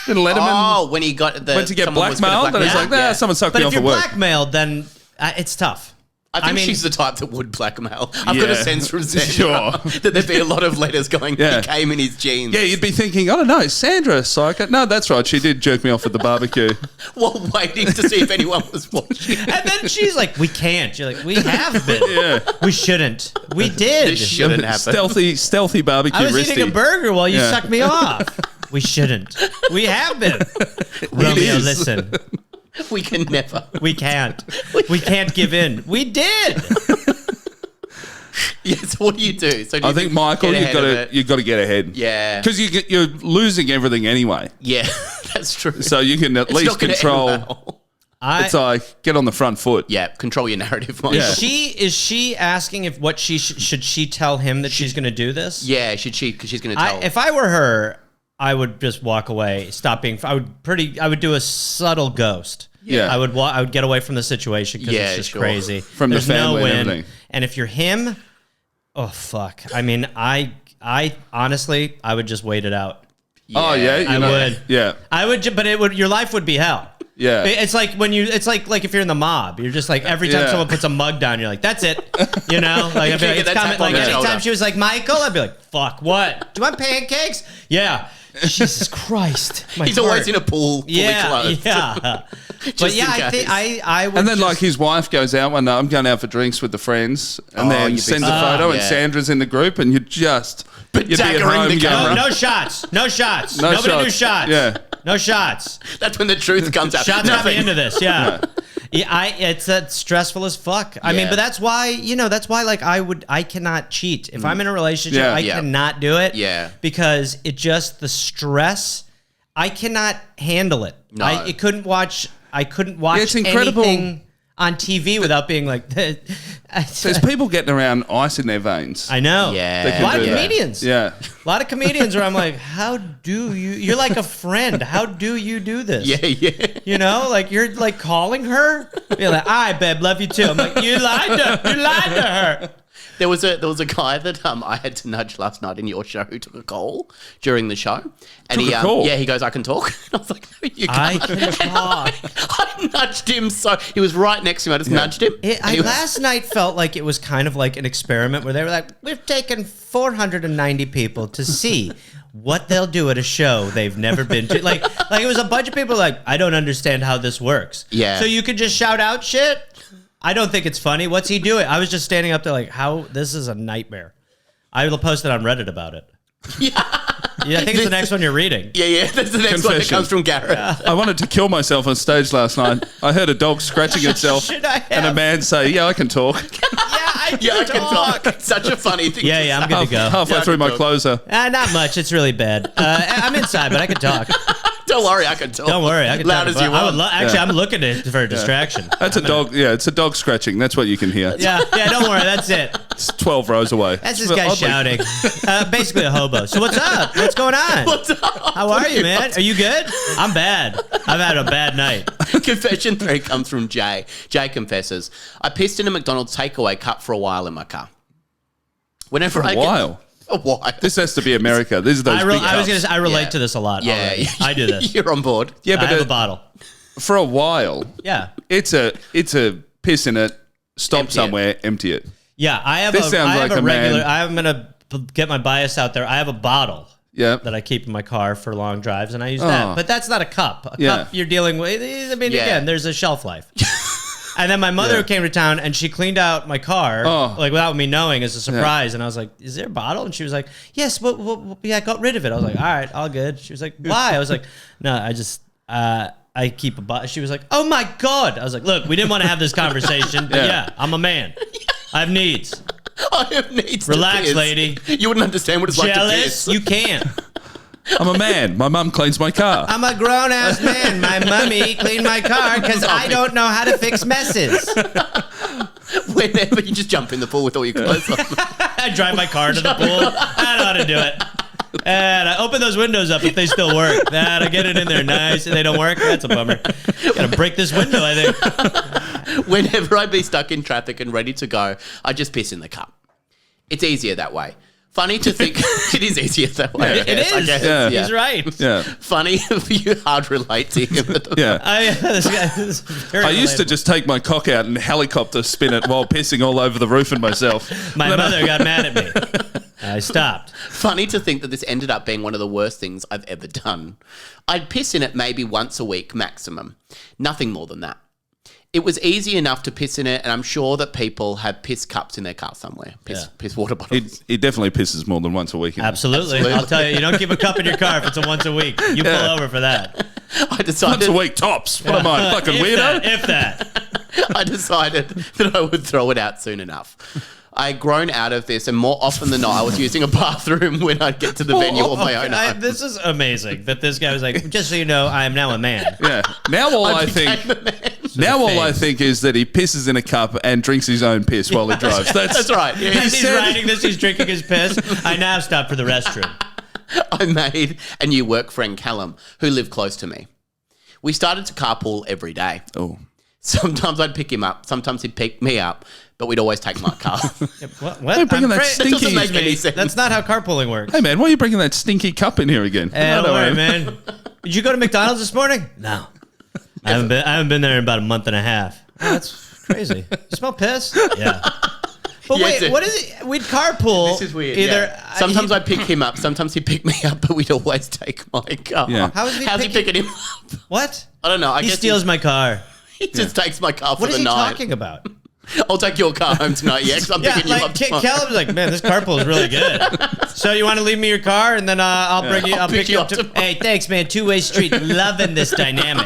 Didn't Letterman? Oh, when he got went to get blackmailed, and he's like, someone sucked me But off if at you're work. blackmailed, then it's tough. I think she's the type that would blackmail. I've got a sense from Sandra that there'd be a lot of letters going, he came in his jeans. Yeah, you'd be thinking, I don't know, Sandra, psycho. No, that's right. She did jerk me off at the barbecue. While waiting to see if anyone was watching. And then she's like, we can't. You're like, we have been. Yeah. We shouldn't. We did. This shouldn't happen. Stealthy barbecue. I was eating a burger while you Yeah. sucked me off. We shouldn't. We have been. Romeo, is. listen. We can never. We can't. We can't give in. We did. Yes, what do you do? So do I you think Michael, get ahead of it? you've got to get ahead. Yeah. Because you're losing everything anyway. Yeah, that's true. So you can at It's least not gonna end control. well. It's like get on the front foot. Yeah, control your narrative. Mike. Yeah. Is she asking if what she should she tell him that she's going to do this? Yeah, should she? Because she's going to tell. If I were her, I would just walk away. Stop being. I would do a subtle ghost. Yeah. I would get away from the situation because Yeah, it's just sure. crazy. From the There's family no and win. everything. And if you're him, Oh fuck. I mean, I honestly, I would just wait it out. Oh yeah, I would. Yeah, I would, but your life would be hell. Yeah. It's like it's like if you're in the mob, you're just like every time someone puts a mug down, you're like, that's it. You know, like I'd be like, it's coming. Like anytime she was like, Michael, I'd be like, fuck, what? Do you want pancakes? Yeah. Jesus Christ. He's always in a pool fully clothed. Yeah. But yeah, I think I would. And then like his wife goes out one night, I'm going out for drinks with the friends, and then sends a photo, and Sandra's in the group, and you just daggering the camera. No shots. Nobody do shots. Yeah. No shots. That's when the truth comes out. Shots got me into this. Yeah. It's stressful as fuck. I mean, but that's why, like I cannot cheat. If I'm in a relationship, I cannot do it. Yeah. Because the stress, I cannot handle it. No. I couldn't watch it's incredible. anything on TV without being like, there's people getting around ice in their veins. I know. Yeah. A lot of comedians. Yeah. A lot of comedians where I'm like, how do you're like a friend. How do you do this? Yeah. You know, like you're like calling her. You're like, all right, babe, love you too. I'm like, you lied to her. There was a guy that I had to nudge last night in your show who took a call during the show. And he goes, I can talk. And I was like, no, you can't. I can talk. I nudged him he was right next to me. I just nudged him. Last night felt like it was kind of like an experiment where they were like, we've taken 490 people to see what they'll do at a show they've never been to. Like it was a bunch of people like, I don't understand how this works. Yeah. So you could just shout out shit? I don't think it's funny. What's he doing? I was just standing up there like, this is a nightmare. I will post it on Reddit about it. Yeah, I think it's the next one you're reading. Yeah, that's the next one that comes from Gareth. Yeah. I wanted to kill myself on stage last night. I heard a dog scratching itself and a man say, I can talk. I can talk. Such a funny thing. Yeah, I'm good to go. Halfway through my closer. Not much. It's really bad. I'm inside, but I can talk. Don't worry, I can talk. Don't worry, I can loud talk. As you want. I'm looking for a distraction. That's a dog. Yeah, it's a dog scratching. That's what you can hear. Yeah, don't worry. That's it. It's 12 rows away. That's this guy shouting. Basically a hobo. So what's up? What's going on? What's up? How are you, man? Are you good? I'm bad. I've had a bad night. Confession 3 comes from Jay. Jay confesses, I pissed in a McDonald's takeaway cup for a while in my car. Whenever For a while? A while. This has to be America. These are those big cups. I relate to this a lot. Yeah, already. I do this. You're on board. Yeah, but I have a bottle. For a while. Yeah. It's a piss in it, stop Empty somewhere, empty it. Yeah, I have This sounds like a a regular. man. I'm gonna get my bias out there. I have a bottle. Yeah. That I keep in my car for long drives, and I use that. But that's not a cup. A cup you're dealing with. I mean, again, there's a shelf life. And then my mother came to town and she cleaned out my car, like without me knowing, as a surprise. And I was like, "Is there a bottle?" And she was like, "Yes, but I got rid of it." I was like, "All right, all good." She was like, "Why?" I was like, "No, I just I keep a bottle." She was like, "Oh my God!" I was like, "Look, we didn't want to have this conversation, but yeah, I'm a man. I have needs. I have needs. Relax, lady. You wouldn't understand what it's like to piss. You can't." I'm a man. My mum cleans my car. I'm a grown-ass man. My mummy cleaned my car because I don't know how to fix messes. Whenever you just jump in the pool with all your clothes on. I drive my car to the pool. I know how to do it. And I open those windows up if they still work. I get it in there nice. If they don't work, that's a bummer. Gotta break this window, I think. Whenever I'd be stuck in traffic and ready to go, I just piss in the cup. It's easier that way. Funny to think it is easier that way. It is. Yeah. He's right. Yeah. Funny if you hard relate to him. Yeah. I used to just take my cock out and helicopter spin it while pissing all over the roof and myself. My mother got mad at me. I stopped. Funny to think that this ended up being one of the worst things I've ever done. I'd piss in it maybe once a week maximum. Nothing more than that. It was easy enough to piss in it, and I'm sure that people have piss cups in their car somewhere. Piss water bottles. He definitely pisses more than once a week. Absolutely. I'll tell you, you don't keep a cup in your car if it's a once a week. You pull over for that. I decided once a week tops. What am I, fucking weirdo? If that. I decided that I would throw it out soon enough. I had grown out of this, and more often than not, I was using a bathroom when I'd get to the venue on my own home. This is amazing that this guy was like, just so you know, I am now a man. Yeah. Now all I think is that he pisses in a cup and drinks his own piss while he drives. That's right. Yeah. As he's writing this, he's drinking his piss. I now stop for the restroom. I made a new work friend, Callum, who lived close to me. We started to carpool every day. Oh. Sometimes I'd pick him up. Sometimes he'd pick me up. But we'd always take my car. What? Why are you bringing that That doesn't stinky? make any sense. That's not how carpooling works. Hey man, why are you bringing that stinky cup in here again? Hey, don't worry, man. Did you go to McDonald's this morning? No. I haven't been there in about a month and a half. Oh, that's crazy. You smell piss? Yeah. But Yeah, wait, dude. what is it? We'd carpool. This is weird. Either Sometimes I'd pick him up. Sometimes he'd pick me up. But we'd always take my car. Yeah. How's he picking him up? What? I don't know. I He guess steals my car. he just takes my car for What is the he night. talking about? I'll take your car home tonight. Yeah, 'cause I'm Yeah, picking you like up tomorrow. Caleb's like, man, this carpool is really good. So you want to leave me your car, and then I'll bring you. I'll pick you up. Hey, thanks, man. Two-way street. Loving this dynamic.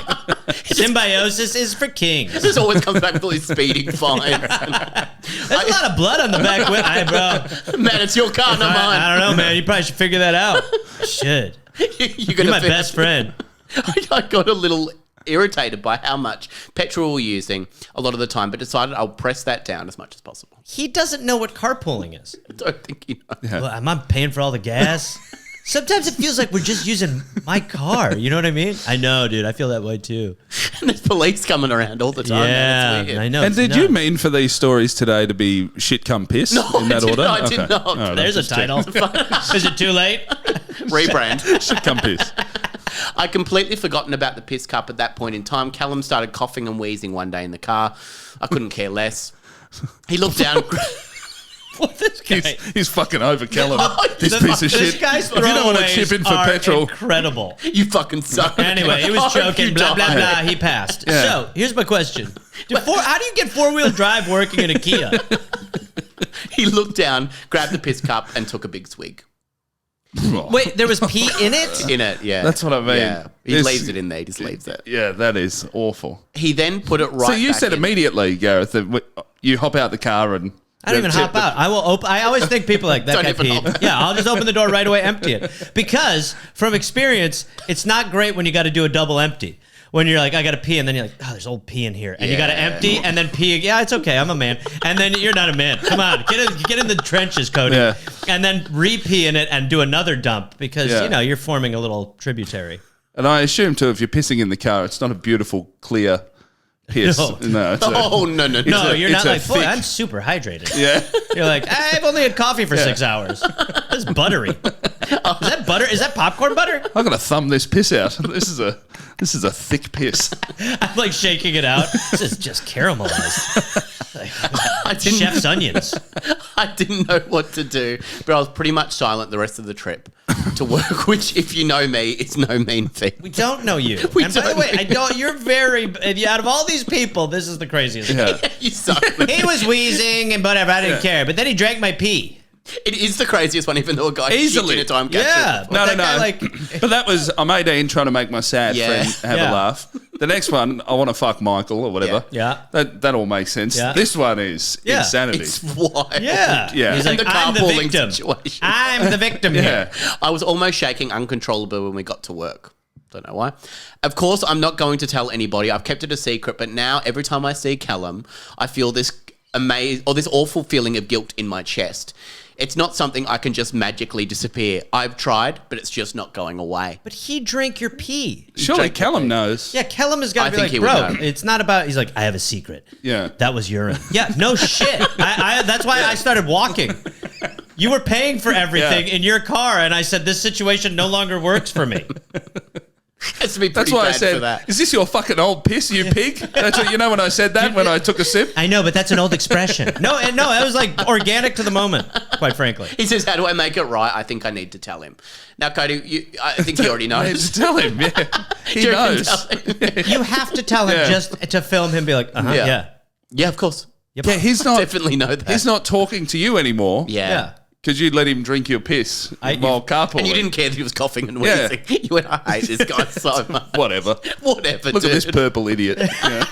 Symbiosis is for kings. This always comes back with all these speeding fines. There's a lot of blood on the back window. Hey, bro. Man, it's your car, not mine. I don't know, man. You probably should figure that out. Should. You're You're my best friend. I got a little irritated by how much petrol we're using a lot of the time, but decided I'll press that down as much as possible. He doesn't know what carpooling is. I don't think you know. Yeah. Well, am I paying for all the gas? Sometimes it feels like we're just using my car. You know what I mean? I know, dude. I feel that way too. And there's police coming around all the time. Yeah, Man, it's weird. I know. And it's did you nuts. mean for these stories today to be shit come piss No, in that I did order? not, I did not. All right, There's a I'm just checking. title. Is it too late? Rebrand. Shit come piss. I'd completely forgotten about the piss cup at that point in time. Callum started coughing and wheezing one day in the car. I couldn't care less. He looked down. What this guy? He's fucking over Callum. This The- piece of This shit. guy's If you don't want to throwaways chip in for are petrol, incredible. You fucking suck. Anyway, he was Oh, joking. you Blah blah die. blah. He passed. Yeah. So here's my question: how do you get 4-wheel drive working in a Kia? He looked down, grabbed the piss cup, and took a big swig. Wait, there was pee in it? In it, yeah. That's what I mean. Yeah. He This- leaves it in there. He just leaves it. yeah, that is awful. He then put it right So you back said in. immediately, Gareth, that you hop out the car and I don't even hop out. I will open. I always think people like that Don't guy even hop peed. out. Yeah, I'll just open the door right away, empty it. Because from experience, it's not great when you got to do a double empty. When you're like, I got to pee, and then you're like, oh, there's old pee in here, and you got to Yeah. empty, and then pee. Yeah, it's okay. I'm a man. And then you're not a man. Come on, get in the trenches, Cody. Yeah. And then re-pee in it and do another dump because Yeah. you're forming a little tributary. And I assume too, if you're pissing in the car, it's not a beautiful, clear piss. No. It's Oh, no. No, you're it's not a like, boy, thick- I'm super hydrated. Yeah. You're like, I've only had coffee for 6 hours. This is buttery. Is that butter? Is that popcorn butter? I'm gonna thumb this piss out. This is a thick piss. I'm like shaking it out. This is just caramelized. I didn't, Chef's onions. I didn't know what to do, but I was pretty much silent the rest of the trip to work, which, if you know me, is no mean feat. We don't know you. We And by the don't way, know I don't. You're very. Out of all these people, this is the craziest. Yeah. You suck. He was wheezing and whatever. I didn't care. But then he drank my pee. It is the craziest one, even though a guy Easily. shit in a time capsule. Yeah. before. but No, that guy, no. Like, But that was I'm 18 trying to make my sad Yeah. friend have Yeah. a laugh. The next one, I want to fuck Michael or whatever. Yeah. That all makes sense. Yeah. This one is Yeah. insanity. It's wild. yeah. Yeah. He's And like, the I'm the carpooling victim. situation. I'm the victim here. yeah. I was almost shaking uncontrollably when we got to work. Don't know why. Of course, I'm not going to tell anybody. I've kept it a secret, but now every time I see Callum, I feel this this awful feeling of guilt in my chest. It's not something I can just magically disappear. I've tried, but it's just not going away. But he drank your pee. Surely Drink Callum it. knows. Yeah, Kellum has got I to be think like, he would bro, know. it's not about. He's like, I have a secret. Yeah. That was urine. Yeah, no shit. That's why I started walking. You were paying for everything in your car, and I said, this situation no longer works for me. Has to be That's pretty why I bad for said, that. "Is this your fucking old piss, you pig?" That's what you know when I said that when I took a sip. I know, but that's an old expression. No, it was like organic to the moment, quite frankly. He says, how do I make it right? I think I need to tell him. Now, Cody, I think he already I need knows. to tell him. Yeah. He Do you reckon knows. tell him? You have to tell him Yeah. just to film him, be like, uh-huh, Yeah. yeah. Yeah, of course. Yep. Yeah, he's not. Definitely know that. He's not talking to you anymore. Yeah. Yeah. Because you let him drink your piss while carpooling. And you didn't care that he was coughing and Yeah. wheezing. You went, I hate this guy so much. Whatever. Whatever, Look dude. at this purple idiot. Yeah.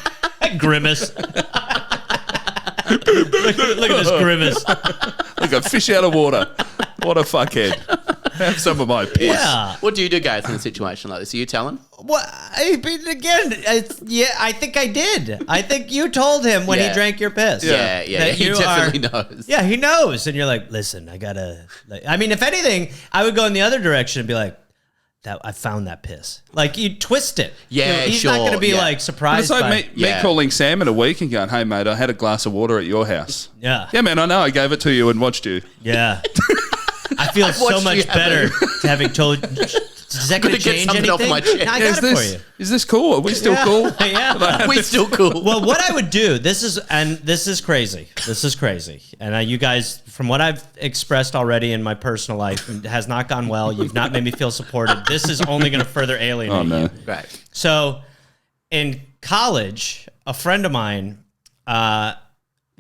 Grimace. look at this grimace. Like a fish out of water. What a fuckhead. Have some of my piss. Yeah. What do you do, Gareth, in a situation like this? Are you telling? Well, I mean, again, I think I did. I think you told him when he Yeah. drank your piss. Yeah, That he you definitely are- knows. Yeah, he knows. And you're like, listen, I gotta. I mean, if anything, I would go in the other direction and be like, that I found that piss. Like, you twist it. Yeah, he's sure, not going to be yeah. like But surprised it's like by me calling Sam in a week and going, "Hey mate, I had a glass of water at your house." Yeah. Yeah, man, I know. I gave it to you and watched you. Yeah. I feel so watched much you have better it. to having told. Is that going to get change something anything? off my chest. No, I Is got it for this you. is this cool? Are we still cool? Yeah. We still cool. Well, what I would do, this is crazy. This is crazy. And you guys, from what I've expressed already in my personal life, it has not gone well. You've not made me feel supported. This is only going to further alienate Oh no. you. Right. So, in college, a friend of mine,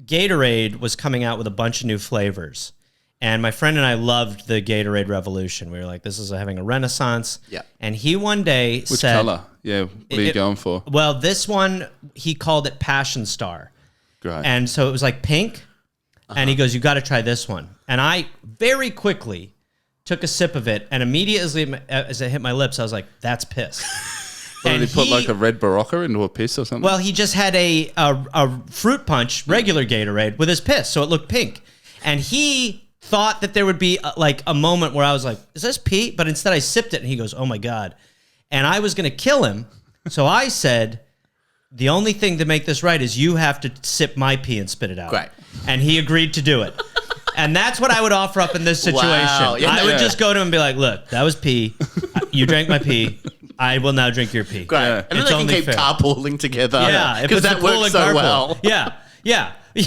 Gatorade was coming out with a bunch of new flavors. And my friend and I loved the Gatorade revolution. We were like, this is having a renaissance. Yeah. And he one day Which said... colour? Yeah, what are you going for? Well, this one, he called it Passion Star. Great. And so it was like pink. And he goes, you got to try this one. And I very quickly took a sip of it. And immediately as it hit my lips, I was like, that's piss. What, and did he put like a red Barocca into a piss or something? Well, he just had a fruit punch, regular Gatorade, with his piss. So it looked pink. And he thought that there would be like a moment where I was like, is this pee? But instead I sipped it and he goes, oh my God. And I was going to kill him. So I said, the only thing to make this right is you have to sip my pee and spit it out. Right. And he agreed to do it. And that's what I would offer up in this situation. Wow. Yeah, I would just go to him and be like, look, that was pee. You drank my pee. I will now drink your pee. Great. Yeah. And then It's they can only keep fair. carpooling together. Yeah. Because that works so well. Yeah. Yeah. Yeah.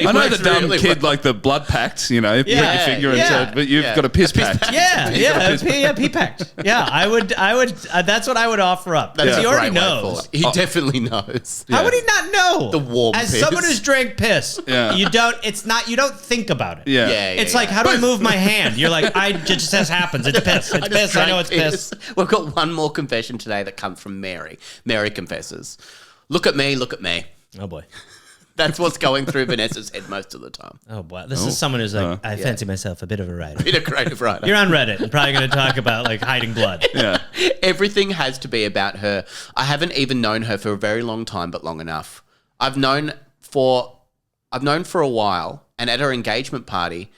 I know works the dumb really kid, well. like the blood pact, you know, you prick Yeah, your finger and yeah, said, but you've got a piss pact. Yeah, pee packed. Yeah, I would. That's what I would offer up. That's Because a he already great way for knows. it. He definitely knows. How would he not know? The warm As piss. someone who's drank piss, Yeah. you don't. It's not. You don't think about it. Yeah. Yeah, It's like, how do I move my hand? You're like, it just happens. It's piss. It's piss. I know it's piss. We've got one more confession today that comes from Mary. Mary confesses, look at me, look at me. Oh boy. That's what's going through Vanessa's head most of the time. Oh boy. This is someone who's like, I fancy myself a bit of a writer. Bit of creative writer. You're on Reddit and probably going to talk about like hiding blood. Yeah. Everything has to be about her. I haven't even known her for a very long time, but long enough. I've known for a while, and at her engagement party,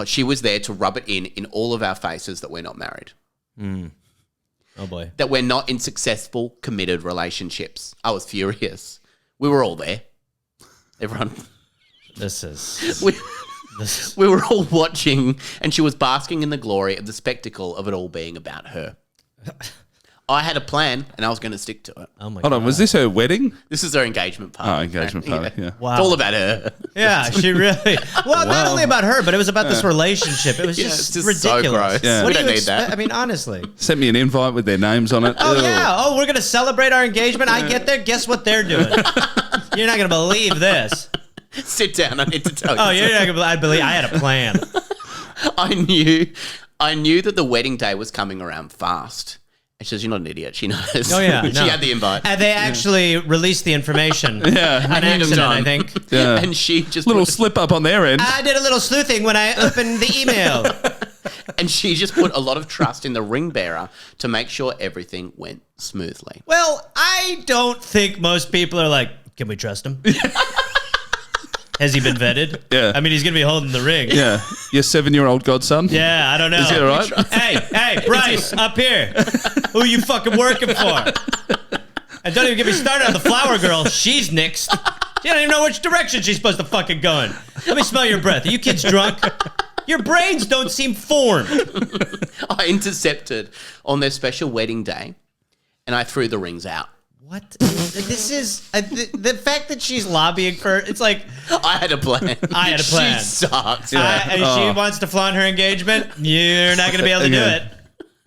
she was there to rub it in all of our faces that we're not married. Oh boy. That we're not in successful, committed relationships. I was furious. We were all there. Everyone. This is. We were all watching, and she was basking in the glory of the spectacle of it all being about her. I had a plan, and I was going to stick to it. Oh my Hold God. on, was this her wedding? This is her engagement party. Oh, engagement party, yeah. Wow. It's all about her. Yeah, she really. Well, not only about her, but it was about this relationship. It was Yeah, just, it's just so ridiculous. gross. Yeah. What We do don't you need expect? that. I mean, honestly. Sent me an invite with their names on it. Oh Ew. yeah. Oh, we're gonna celebrate our engagement. I get there. Guess what they're doing? You're not gonna believe this. Sit down. I need to tell you. Oh, you're not gonna believe. I had a plan. I knew that the wedding day was coming around fast. And she says, "You're not an idiot." She knows. Oh yeah. she no. had the invite. And they actually released the information. Yeah. An Hand them accident, I done. think. Yeah. And she just Little put, slip up on their end. I did a little sleuthing when I opened the email. and she just put a lot of trust in the ring bearer to make sure everything went smoothly. Well, I don't think most people are like, can we trust him? Has he been vetted? Yeah. I mean, he's going to be holding the ring. Yeah. Your 7-year-old godson? Yeah, I don't know. Is he all right? Hey, Bryce, up here. Who are you fucking working for? And don't even get me started on the flower girl. She's nixed. She don't even know which direction she's supposed to fucking go in. Let me smell your breath. Are you kids drunk? Your brains don't seem formed. I intercepted on their special wedding day, and I threw the rings out. What? This is the fact that she's lobbying for. It's like I had a plan. I had a plan. She sucks. and she wants to flaunt her engagement. You're not going to be able to do Yeah. it.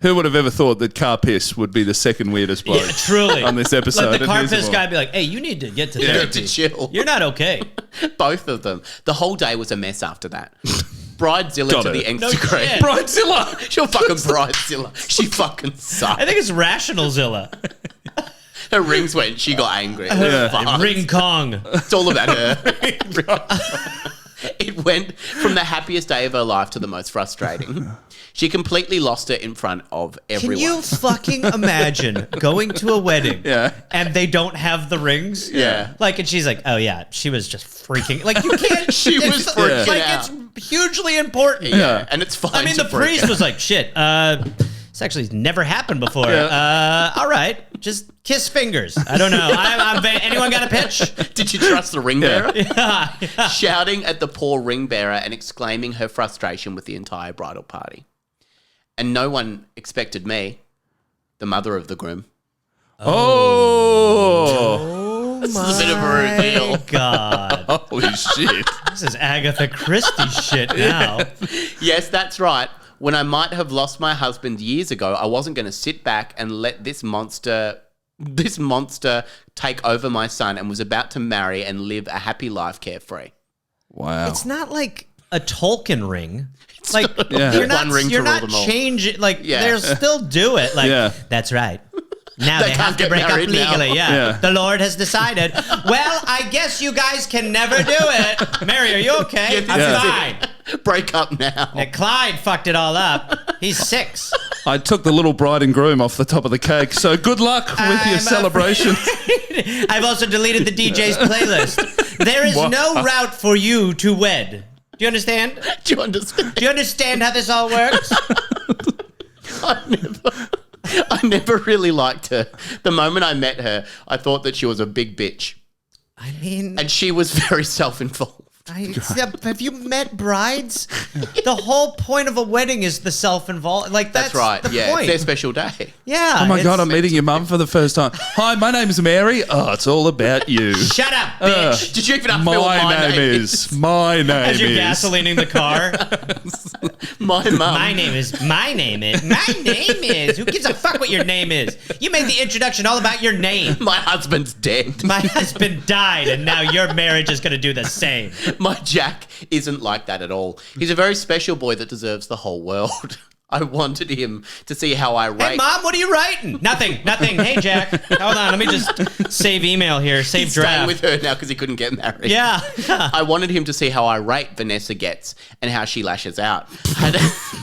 Who would have ever thought that car piss would be the second weirdest bloke Yeah, truly. on this episode? Let the And car here's piss them guy all. be like, "Hey, you need to get to You need therapy. to chill. You're not okay." Both of them. The whole day was a mess after that. Bridezilla Got to it. the nth No degree. shit. Bridezilla. She'll fucking Bridezilla. She fucking sucked. I think it's Rationalzilla. Her rings went. She got angry. It was Yeah. fast. Ring Kong. It's all about her. It went from the happiest day of her life to the most frustrating. She completely lost it in front of everyone. Can you fucking imagine going to a wedding and they don't have the rings? Yeah. Like, and she's like, oh yeah, she was just freaking. Like, you can't. She was freaking like, out. it's hugely important. Yeah. And it's fine. I mean, to the freak priest out. was like, shit, This actually never happened before. All right, just kiss fingers. I don't know. Anyone got a pitch? Did you trust the ring bearer? Yeah. Shouting at the poor ring bearer and exclaiming her frustration with the entire bridal party. And no one expected me, the mother of the groom. Oh, this is a bit of a reveal. God. Holy shit. This is Agatha Christie shit now. Yes, that's right. When I might have lost my husband years ago, I wasn't going to sit back and let this monster take over my son, and was about to marry and live a happy life carefree. Wow. It's not like a Tolkien ring. One You're not, ring to you're rule not them all. changing. Like, Yeah. they'll still do it. Like, that's right. Now they can't have to get break up married now. legally. Yeah. The Lord has decided. Well, I guess you guys can never do it. Mary, are you okay? I'm fine. Break up now. Now, Clyde fucked it all up. He's 6. I took the little bride and groom off the top of the cake, so good luck with your celebration. I've also deleted the DJ's playlist. There is no route for you to wed. Do you understand? Do you understand? Do you understand how this all works? I never really liked her. The moment I met her, I thought that she was a big bitch. I mean... And she was very self-involved. Have you met brides? The whole point of a wedding is the self-involved. Like, that's right. the Yeah, point. it's their special day. Yeah. Oh my God, I'm meeting your mum for the first time. Hi, my name's Mary. Oh, it's all about you. Shut up, bitch. Did you even ask me what My name is. My name As you're is. gasolining the car. My mum. My name is. Who gives a fuck what your name is? You made the introduction all about your name. My husband's dead. My husband died, and now your marriage is going to do the same. My Jack isn't like that at all. He's a very special boy that deserves the whole world. I wanted him to see how I rate. Hey, Mom, what are you writing? Nothing. Hey, Jack. Hold on. Let me just save email here. Save He's draft. staying with her now because he couldn't get married. Yeah. I wanted him to see how irate Vanessa gets and how she lashes out.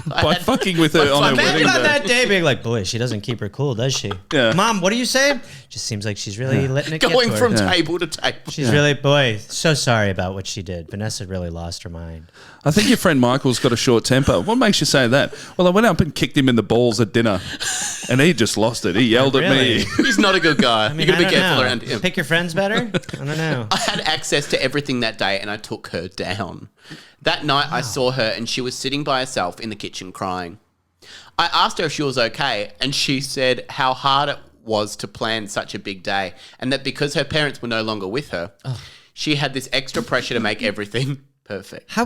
By fucking with her on her Imagine wedding on day. that day being like, boy, she doesn't keep her cool, does she? Yeah. Mom, what are you saying? Just seems like she's really letting it Going get to her. from table to table. She's really, boy, so sorry about what she did. Vanessa really lost her mind. I think your friend Michael's got a short temper. What makes you say that? Well, I went up and kicked him in the balls at dinner, and he just lost it. He yelled at Really? me. He's not a good guy. I mean, you got to I be don't careful know. around him. Pick your friends better? I don't know. I had access to everything that day and I took her down. That night I saw her and she was sitting by herself in the kitchen crying. I asked her if she was okay and she said how hard it was to plan such a big day and that because her parents were no longer with her, she had this extra pressure to make everything perfect. How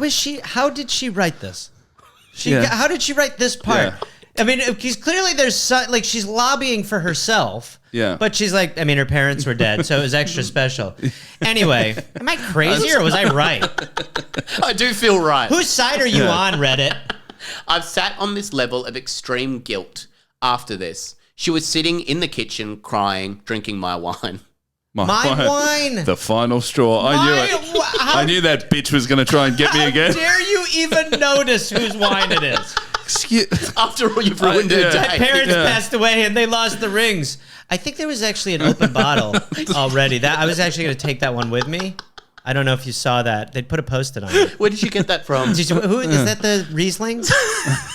did she write this? Yeah. How did she write this part? Yeah. I mean, because clearly there's like she's lobbying for herself. Yeah. But she's like, I mean, her parents were dead, so it was extra special. Anyway, am I crazy or was I right? I do feel right. Whose side are you on, Reddit? I've sat on this level of extreme guilt after this. She was sitting in the kitchen crying, drinking my wine. My wine. The final straw. I knew it. I knew that bitch was going to try and get me again. How dare you even notice whose wine it is? After all, you've ruined her day. My parents passed away and they lost the rings. I think there was actually an open bottle already. That I was actually going to take that one with me. I don't know if you saw that. They put a Post-it on it. Where did you get that from? Who is that? The Riesling?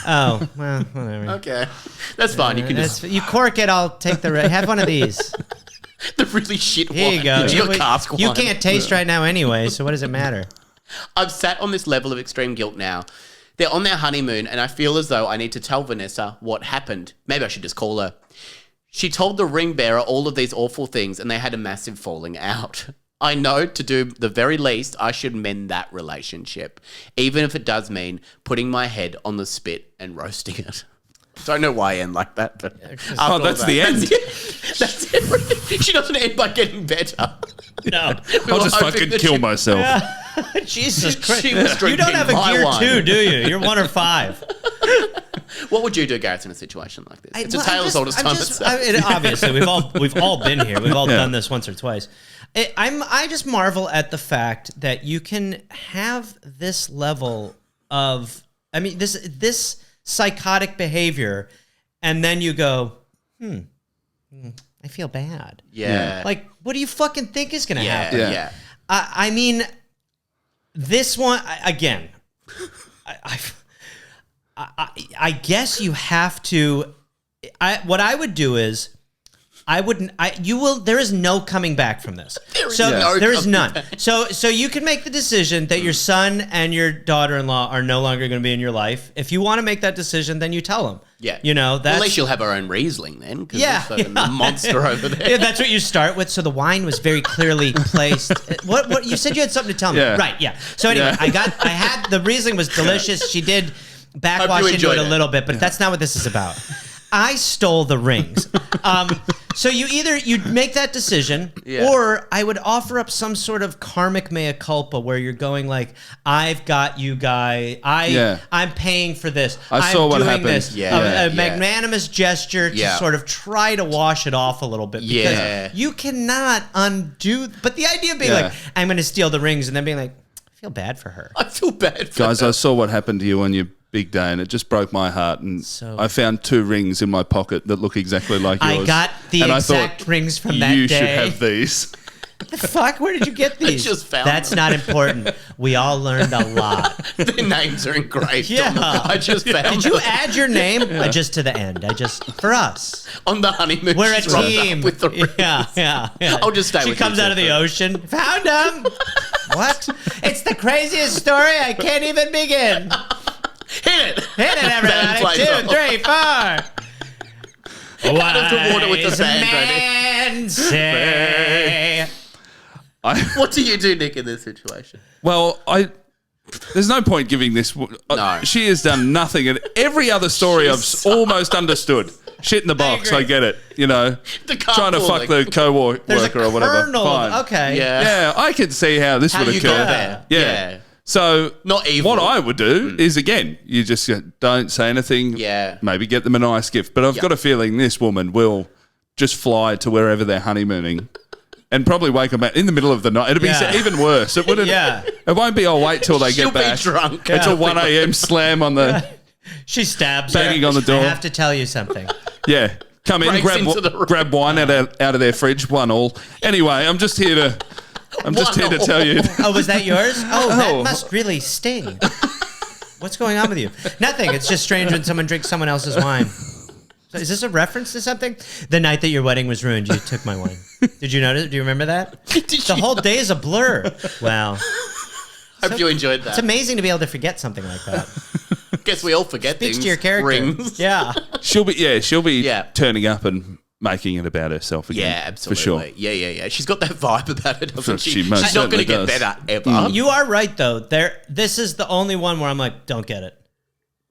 Oh, well, whatever. Okay. That's fine. You can just... You cork it. I'll take the rest. Have one of these. The really shit Here wine. you go. You got cask You wine. can't taste right now anyway, so what does it matter? I've sat on this level of extreme guilt now. They're on their honeymoon, and I feel as though I need to tell Vanessa what happened. Maybe I should just call her. She told the ring bearer all of these awful things, and they had a massive falling out. I know to do the very least, I should mend that relationship, even if it does mean putting my head on the spit and roasting it. Don't know why I end like that, but that's the end. That's everything. She doesn't end by getting better. No. I'll just fucking kill myself. Jesus Christ. She was You drinking don't have a my gear wine. 2, do you? You're 1 or 5. What would you do, Gareth, in a situation like this? It's a tale as old as time itself. Obviously, we've all been here. We've all done this once or twice. I just marvel at the fact that you can have this level of, I mean, this psychotic behavior, and then you go, I feel bad. Yeah. Like, what do you fucking think is going to happen? Yeah. I mean, this one again. I guess you have to what I would do is, there is no coming back from this. There is none. So you can make the decision that your son and your daughter-in-law are no longer going to be in your life. If you want to make that decision, then you tell them. Yeah. That's... Well, at least you'll have our own Riesling then. There's a monster over there. Yeah, that's what you start with. So the wine was very clearly placed. What you said you had something to tell me. Yeah. Right, yeah. So anyway, the Riesling was delicious. She did backwash into it a little bit, but that's not what this is about. I stole the rings. So you'd make that decision, or I would offer up some sort of karmic mea culpa where you're going like, I've got you guys. I'm paying for this. I saw what happened. This. A magnanimous gesture to sort of try to wash it off a little bit because you cannot undo. But the idea of being like, I'm going to steal the rings and then being like, I feel bad for her. I feel bad for Guys, her. I saw what happened to you on your big day, and it just broke my heart. And I found 2 rings in my pocket that look exactly like yours. I got the exact rings from that day. You should have these. What the fuck? Where did you get these? I just found That's them. not important. We all learned a lot. Their names are engraved on them. Yeah. I just found Did you them. add your name just to the end? For us. On the honeymoon. We're a she's rolled team. up with the rings. Yeah. I'll just stay She with comes you out of the ocean. Found them. What? It's the craziest story. I can't even begin. Hit it, everybody. 2, 3, 4. Out of the water with the sand, man say. What do you do, Nick, in this situation? Well, there's no point giving this. No. She has done nothing, and every other story I've almost understood. Shit in the box, I get it. Trying to fuck the co-worker or whatever. Kernel. Fine. Okay. Yeah, I can see how this would you occur. got there. Yeah. So Not evil. what I would do is, again, you just don't say anything. Yeah. Maybe get them a nice gift. But I've got a feeling this woman will just fly to wherever they're honeymooning and probably wake them up in the middle of the night. It'll be even worse. It wouldn't. It won't be. I'll wait till they She'll get back. be drunk. It's a 1 a.m. slam on the. She stabs Banging her. on the door. I have to tell you something. Yeah. Come in, Breaks into the room. grab wine out of their fridge, 1 all. Anyway, I'm just here to tell you. Oh, was that yours? Oh, that must really sting. What's going on with you? Nothing. It's just strange when someone drinks someone else's wine. So is this a reference to something? The night that your wedding was ruined, you took my wine. Did you notice? Do you remember that? The whole day is a blur. Wow. Hope you enjoyed that. It's amazing to be able to forget something like that. Guess we all forget Speaks things. to your character. Rings. Yeah. She'll be turning up and making it about herself again. Yeah, absolutely. For sure. Yeah. She's got that vibe about her, doesn't she? She most She's not going to certainly get does. better ever. You are right, though. This is the only one where I'm like, don't get it.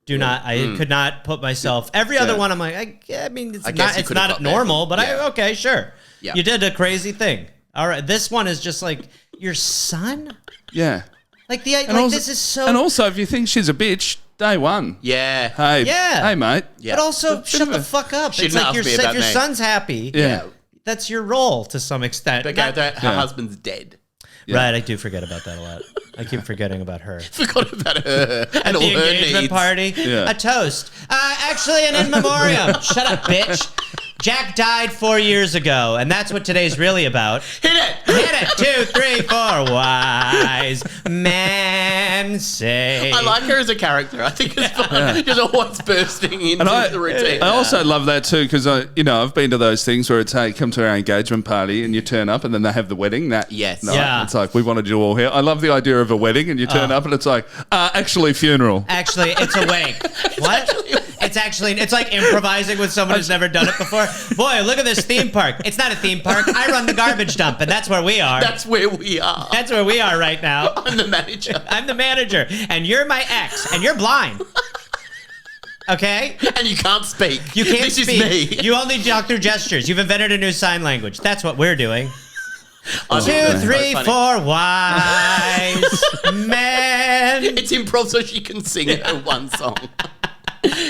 Do not. I could not put myself. Every other one, I'm like, I mean, it's not normal, but okay, sure. Yeah. You did a crazy thing. All right. This one is just like your son. Yeah. Like this is so. And also, if you think she's a bitch, day one. Yeah. Hey. Yeah. Hey, mate. Yeah. But also, shut the fuck up. Shouldn't It's like ask me about if your me. son's happy. Yeah. That's your role to some extent. But Not- her husband's dead. Yeah. Right, I do forget about that a lot. I keep forgetting about her. Forgot about her and all The her engagement needs. party, Yeah. a toast. Actually, an in memoriam. Shut up, bitch. Jack died 4 years ago, and that's what today's really about. Hit it! Hit it. 2, 3, 4. Wise men say. I like her as a character. I think it's fun. She's always bursting into the routine. I also love that too because I've been to those things where it's hey, come to our engagement party and you turn up and then they have the wedding. Yes. Yeah. It's like we wanted you all here. I love the idea of a wedding and you turn up and it's like actually funeral. Actually, it's a wake. What? It's like improvising with someone who's never done it before. Boy, look at this theme park. It's not a theme park. I run the garbage dump, and that's where we are. That's where we are. That's where we are right now. I'm the manager. I'm the manager, and you're my ex, and you're blind. Okay? And you can't speak. You can't this speak. This is me. You only talk through gestures. You've invented a new sign language. That's what we're doing. I 2, think that's 3, so 4, funny. wise men. It's improv so she can sing her one song.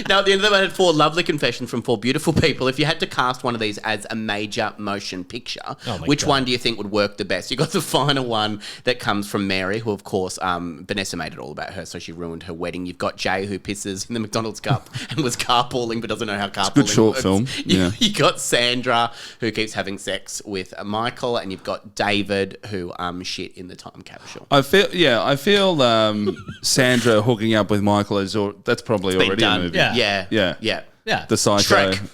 Now, at the end of the day, I had 4 lovely confessions from 4 beautiful people. If you had to cast one of these as a major motion picture, which one do you think would work the best? You got the final one that comes from Mary, who, of course, Vanessa made it all about her, so she ruined her wedding. You've got Jay, who pisses in the McDonald's cup and was carpooling but doesn't know how carpooling Good short works. film. Yeah. You got Sandra, who keeps having sex with Michael, and you've got David, who shit in the time capsule. I feel Sandra hooking up with Michael that's probably already done. a movie. Yeah. Yeah. Yeah. Yeah. Yeah. The psycho. Shrek.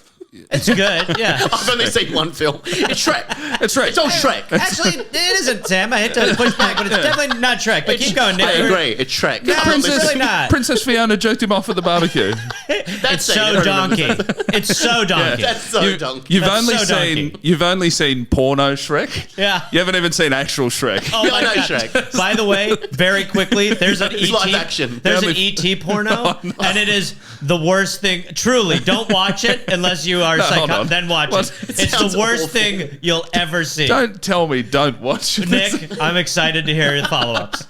It's good. Yeah. I've only seen one film. It's Shrek. It's Shrek. It's all Shrek. Actually, it isn't, Sam. I hate to push back, but it's definitely not Shrek. But keep going, Nick. I agree. It's Shrek. No, I'm it's really not. Princess Fiona jerked him off at the barbecue. It's so donkey. It's so donkey. That's so donkey. You've only seen porno Shrek. Yeah. You haven't even seen actual Shrek. Oh Yeah, my I know God. Shrek. By the way, very quickly, there's an It's ET. live action. There's an ET porno, and it is the worst thing. Truly, don't watch it unless you are hold on. then watch What? it. It's the sounds worst awful. thing you'll ever see. Don't tell me don't watch it. Nick, I'm excited to hear your follow-ups.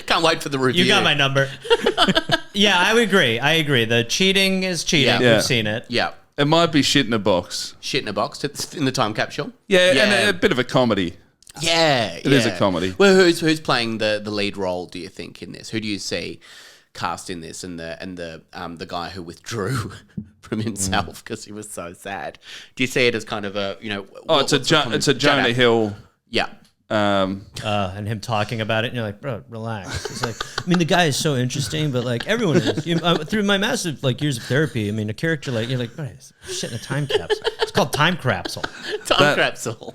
Can't wait for the review. You got my number. Yeah, I would agree. I agree. The cheating is cheating. Yeah. We've seen it. Yeah. It might be shit in a box. Shit in a box in the time capsule. Yeah, and a bit of a comedy. Yeah, It is a comedy. Well, who's playing the lead role? Do you think in this? Who do you see cast in this? And the guy who withdrew from himself because he was so sad. Do you see it as kind of a It's a Jonah Hill. Yeah. And him talking about it, and you're like, bro, relax. It's like, I mean, the guy is so interesting, but like everyone is. Through my massive years of therapy, I mean, a character you're like, bro, it's shit in a time capsule. It's called time capsule. Time capsule.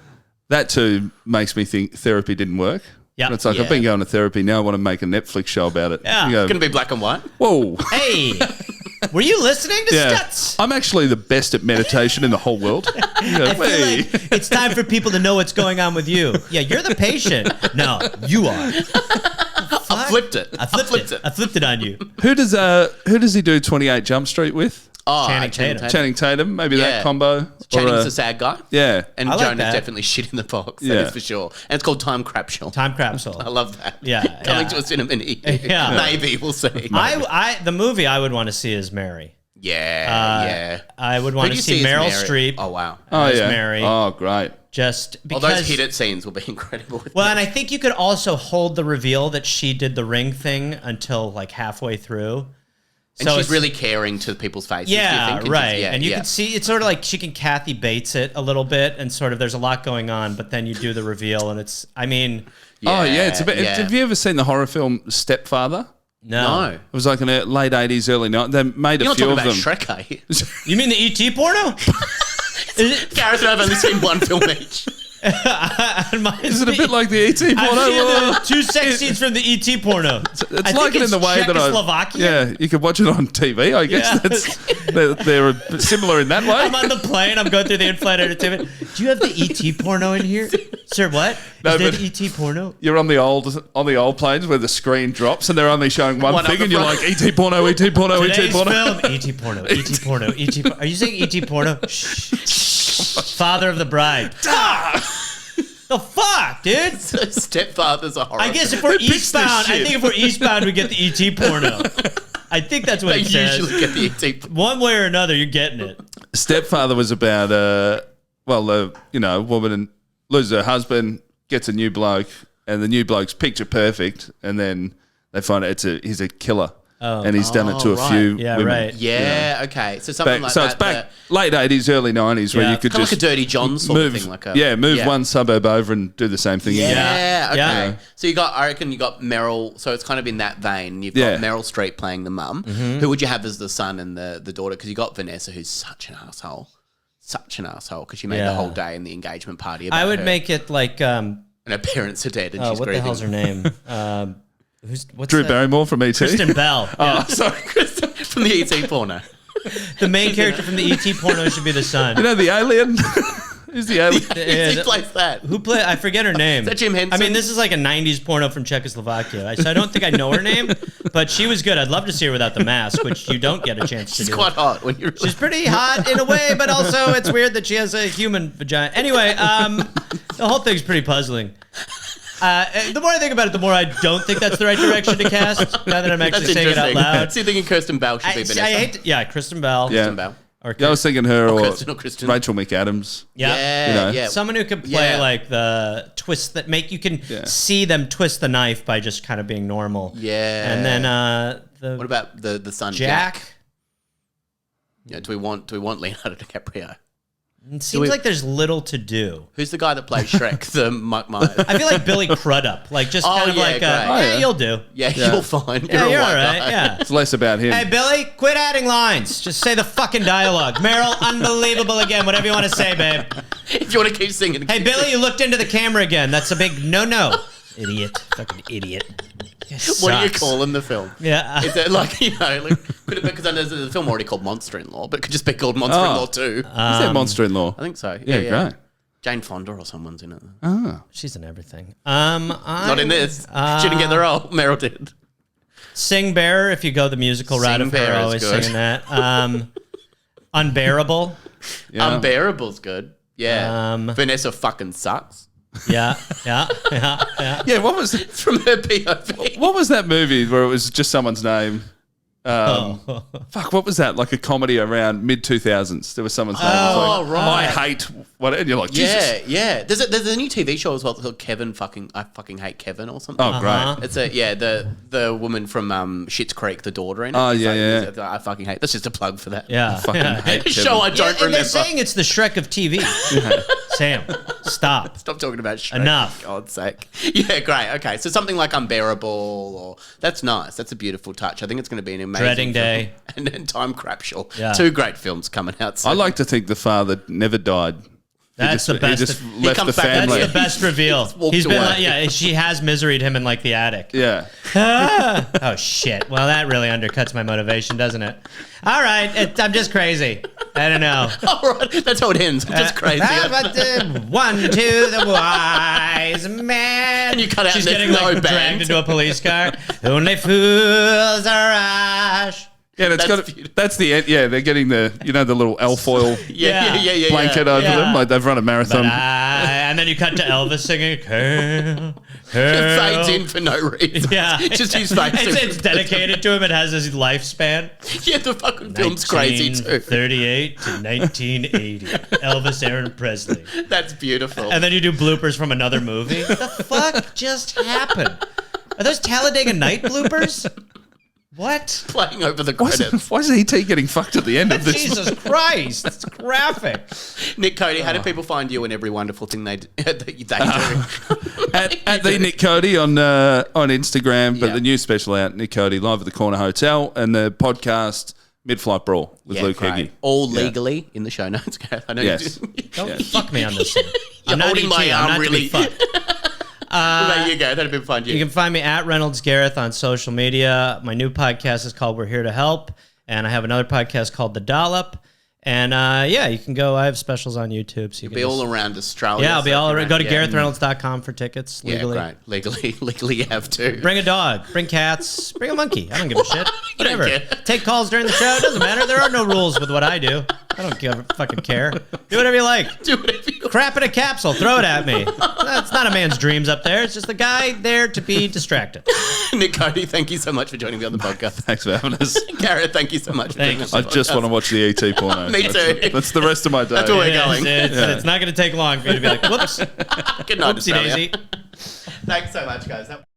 That too makes me think therapy didn't work. Yeah. It's like, Yeah. I've been going to therapy, now I want to make a Netflix show about it. Yeah. You go, It's gonna be black and white. whoa. Hey, were you listening to Yeah. Stutz? I'm actually the best at meditation in the whole world. You go, I feel "Hey." like it's time for people to know what's going on with you. Yeah, you're the patient. No, you are. I flipped it. I flipped it. I flipped it on you. Who does he do 28 Jump Street with? Oh, Channing Tatum. Channing Tatum, maybe Yeah. that combo. Channing's the sad guy. Yeah. And I like Jonah's that. definitely shit in the box. Yeah. That is for sure. And it's called Time Capsule. Time capsule. I love that. Yeah, Coming yeah. to a cinema near you. Yeah. Maybe we'll see. The movie I would want to see is Mary. Yeah. I would Who want do to you see as Meryl Mary? Streep Oh wow. as yeah. Mary. Oh, great. Just All because. those hit it scenes will be incredible. Well, and I think you could also hold the reveal that she did the ring thing until like halfway through. And So she's it's- really caring to people's faces. do you Yeah, think? And right. she's- and you can see it's sort of like she can Kathy Bates it a little bit, and sort of there's a lot going on, but then you do the reveal, and it's. I mean, Oh, yeah. It's a bit. yeah. Have you ever seen the horror film Stepfather? no. No. It was like in the late 80s, early 90s. They made You're a not few talking of about them. Shrek, are you? You mean the ET porno? Is it? Gareth and I have only seen one film each. Is it a bit like the ET porno? I've seen the two sex scenes from the ET porno. It's like it in the way that Czechoslovakia. Yeah, you could watch it on TV. I guess they're similar in that way. I'm on the plane. I'm going through the in-flight entertainment. Do you have the ET porno in here, sir? What? No, Is that but- ET porno? You're on the old planes where the screen drops and they're only showing one One thing, up and the you're front. like ET porno, ET porno, ET Today's porno. film, ET porno, ET porno, ET porno. Are you saying ET porno? Shh. Father of the Bride. The fuck, dude? Stepfather's a horror. I guess if we're pitched this eastbound, I shit. think if we're eastbound, we get the ET porno. I think that's what they it says. usually get the ET. One way or another, you're getting it. Stepfather was about a woman loses her husband, gets a new bloke, and the new bloke's picture perfect, and then they find out he's a killer, and he's done it to a right. few Yeah, women. right. Yeah, okay. So something like So that. it's back late 80s, early 90s, where Yeah. you could Kind of just like a Dirty John sort move, of thing. Like a, move one suburb over and do the same thing again. Yeah, okay. Yeah. So I reckon you got Meryl. So it's kind of in that vein. You've Yeah. got Meryl Streep playing the mum. Who would you have as the son and the daughter? Because you got Vanessa, who's such an asshole. Such an asshole because she made the Yeah. whole day in the engagement party. About I would her. make it like, and her parents are dead, and she's what the grieving. hell's her name? What's Drew that? Barrymore from ET. Kristen Bell. Yeah. Oh, sorry, Kristen from the ET porno. The main character from the ET porno should be the son. You know the alien? Who's the alien? He plays that. Who play? I forget her name. Is that Jim Henson? I mean, this is like a '90s porno from Czechoslovakia, so I don't think I know her name, but she was good. I'd love to see her without the mask, which you don't get a chance to She's do. quite hot when you're. She's pretty hot in a way, but also it's weird that she has a human vagina. Anyway, the whole thing's pretty puzzling. The more I think about it, the more I don't think that's the right direction to cast. Now that I'm actually That's saying it out interesting. loud, So you're thinking Kirsten Bell should I be Vanessa? hate to, yeah, Kristen Bell. Yeah. Kristen Bell. Or Yeah, I was thinking her or Kristen. Rachel McAdams. yeah. Yeah, You know. yeah. Someone who could play Yeah. like the twist that you can Yeah. see them twist the knife by just kind of being normal. Yeah. And then the What about the son Jack. Jack? Yeah, do we want Leonardo DiCaprio? It seems like there's little to do. Who's the guy that plays Shrek? The Mike Myers. I feel like Billy Crudup, like just kind of like, you'll do. Yeah, you'll find. Yeah, you're all right. Yeah. It's less about him. Hey, Billy, quit adding lines. Just say the fucking dialogue. Meryl, unbelievable again. Whatever you want to say, babe. If you want to keep singing. Hey, Billy, you looked into the camera again. That's a big no-no. Idiot. Fucking idiot. What do you call in the film? Yeah. Is it like, could it be, because there's a film already called Monster-in-Law, but it could just be called Monster-in-Law 2. Is that Monster-in-Law? I think so. Yeah, great. Jane Fonda or someone's in it. Oh. She's in everything. Not in this. She didn't get the role. Meryl did. Sing Bearer, if you go the musical route of her, always singing that. Unbearable. Yeah. Unbearable's good. Yeah. Vanessa fucking sucks. Yeah. Yeah, what was It's from her POV. What was that movie where it was just someone's name? Fuck, what was that? Like a comedy around mid-2000s. There was someone's name. Oh, like, right. I hate what, and you're like, Jesus. Yeah. There's a new TV show as well called I fucking hate Kevin or something. Oh, great. It's the woman from Schitt's Creek, the daughter in it. Oh, It's yeah. I fucking hate. That's just a plug for that. Yeah. Fucking hate A show I don't And remember. they're saying it's the Shrek of TV. Sam, stop. Stop talking about Shrek. Enough. For God's sake. Yeah, great. Okay, so something like Unbearable, or that's nice. That's a beautiful touch. I think it's going to be an amazing Dreading Day. and then Time Capsule. Yeah. Two great films coming out soon. I like to think the father never died. That's the best. He just left comes the back- family. That's the best reveal. walked He's been away. like, yeah, she has miseried him in like the attic. Yeah. Oh shit. Well, that really undercuts my motivation, doesn't it? All right, I'm just crazy. I don't know. All right, that's how it ends. It's just crazy. One to the wise man. And you cut out She's the getting no like band. dragged into a police car. Only fools are rash. Yeah, that's the end. Yeah, they're getting the little alfoil yeah. blanket over Yeah. them, like they've run a marathon. And then you cut to Elvis singing. It fades in for no reason. Yeah, Just his face. It's dedicated to him. It has his lifespan. Yeah, the fucking film's crazy too. 1938 to 1980. Elvis Aaron Presley. That's beautiful. And then you do bloopers from another movie. What the fuck just happened? Are those Talladega Night bloopers? What? Playing over the credits. Why is E.T. getting fucked at the end of this? Jesus Christ. It's graphic. Nick Cody, how do people find you and every wonderful thing they do? At the Nick Cody on Instagram, but Yeah. the new special out, Nick Cody live at the Corner Hotel, and the podcast Mid-Flight Brawl with Luke great. Heggie. All legally in the show notes. I know Yes. you do. Don't fuck me on this one. You're I'm not holding ET. my I'm arm not really. to be fucked. There you go. How do people find you? You can find me at Reynolds Gareth on social media. My new podcast is called We're Here to Help. And I have another podcast called The Dollop. And you can go. I have specials on YouTube. So you can be all around Australia. Yeah, I'll be all around. Go to Yeah. GarethReynolds.com for tickets legally. Yeah, great. Legally you have to. Bring a dog. Bring cats. Bring a monkey. I don't give a shit. You don't Whatever. care. Take calls during the show. It doesn't matter. There are no rules with what I do. I don't fucking care. Do whatever you like. Do whatever you want. Crap in a capsule. Throw it at me. That's not a man's dreams up there. It's just a guy there to be distracted. Nick Cody, thank you so much for joining me on the podcast. Thanks for having us. Gareth, thank you so much for joining us. I just want to watch the E.T. porno. Me too. That's the rest of my day. That's where we're going. It's not going to take long for you to be like, whoops. Good night, Whoopsie Australia. daisy. Thanks so much, guys.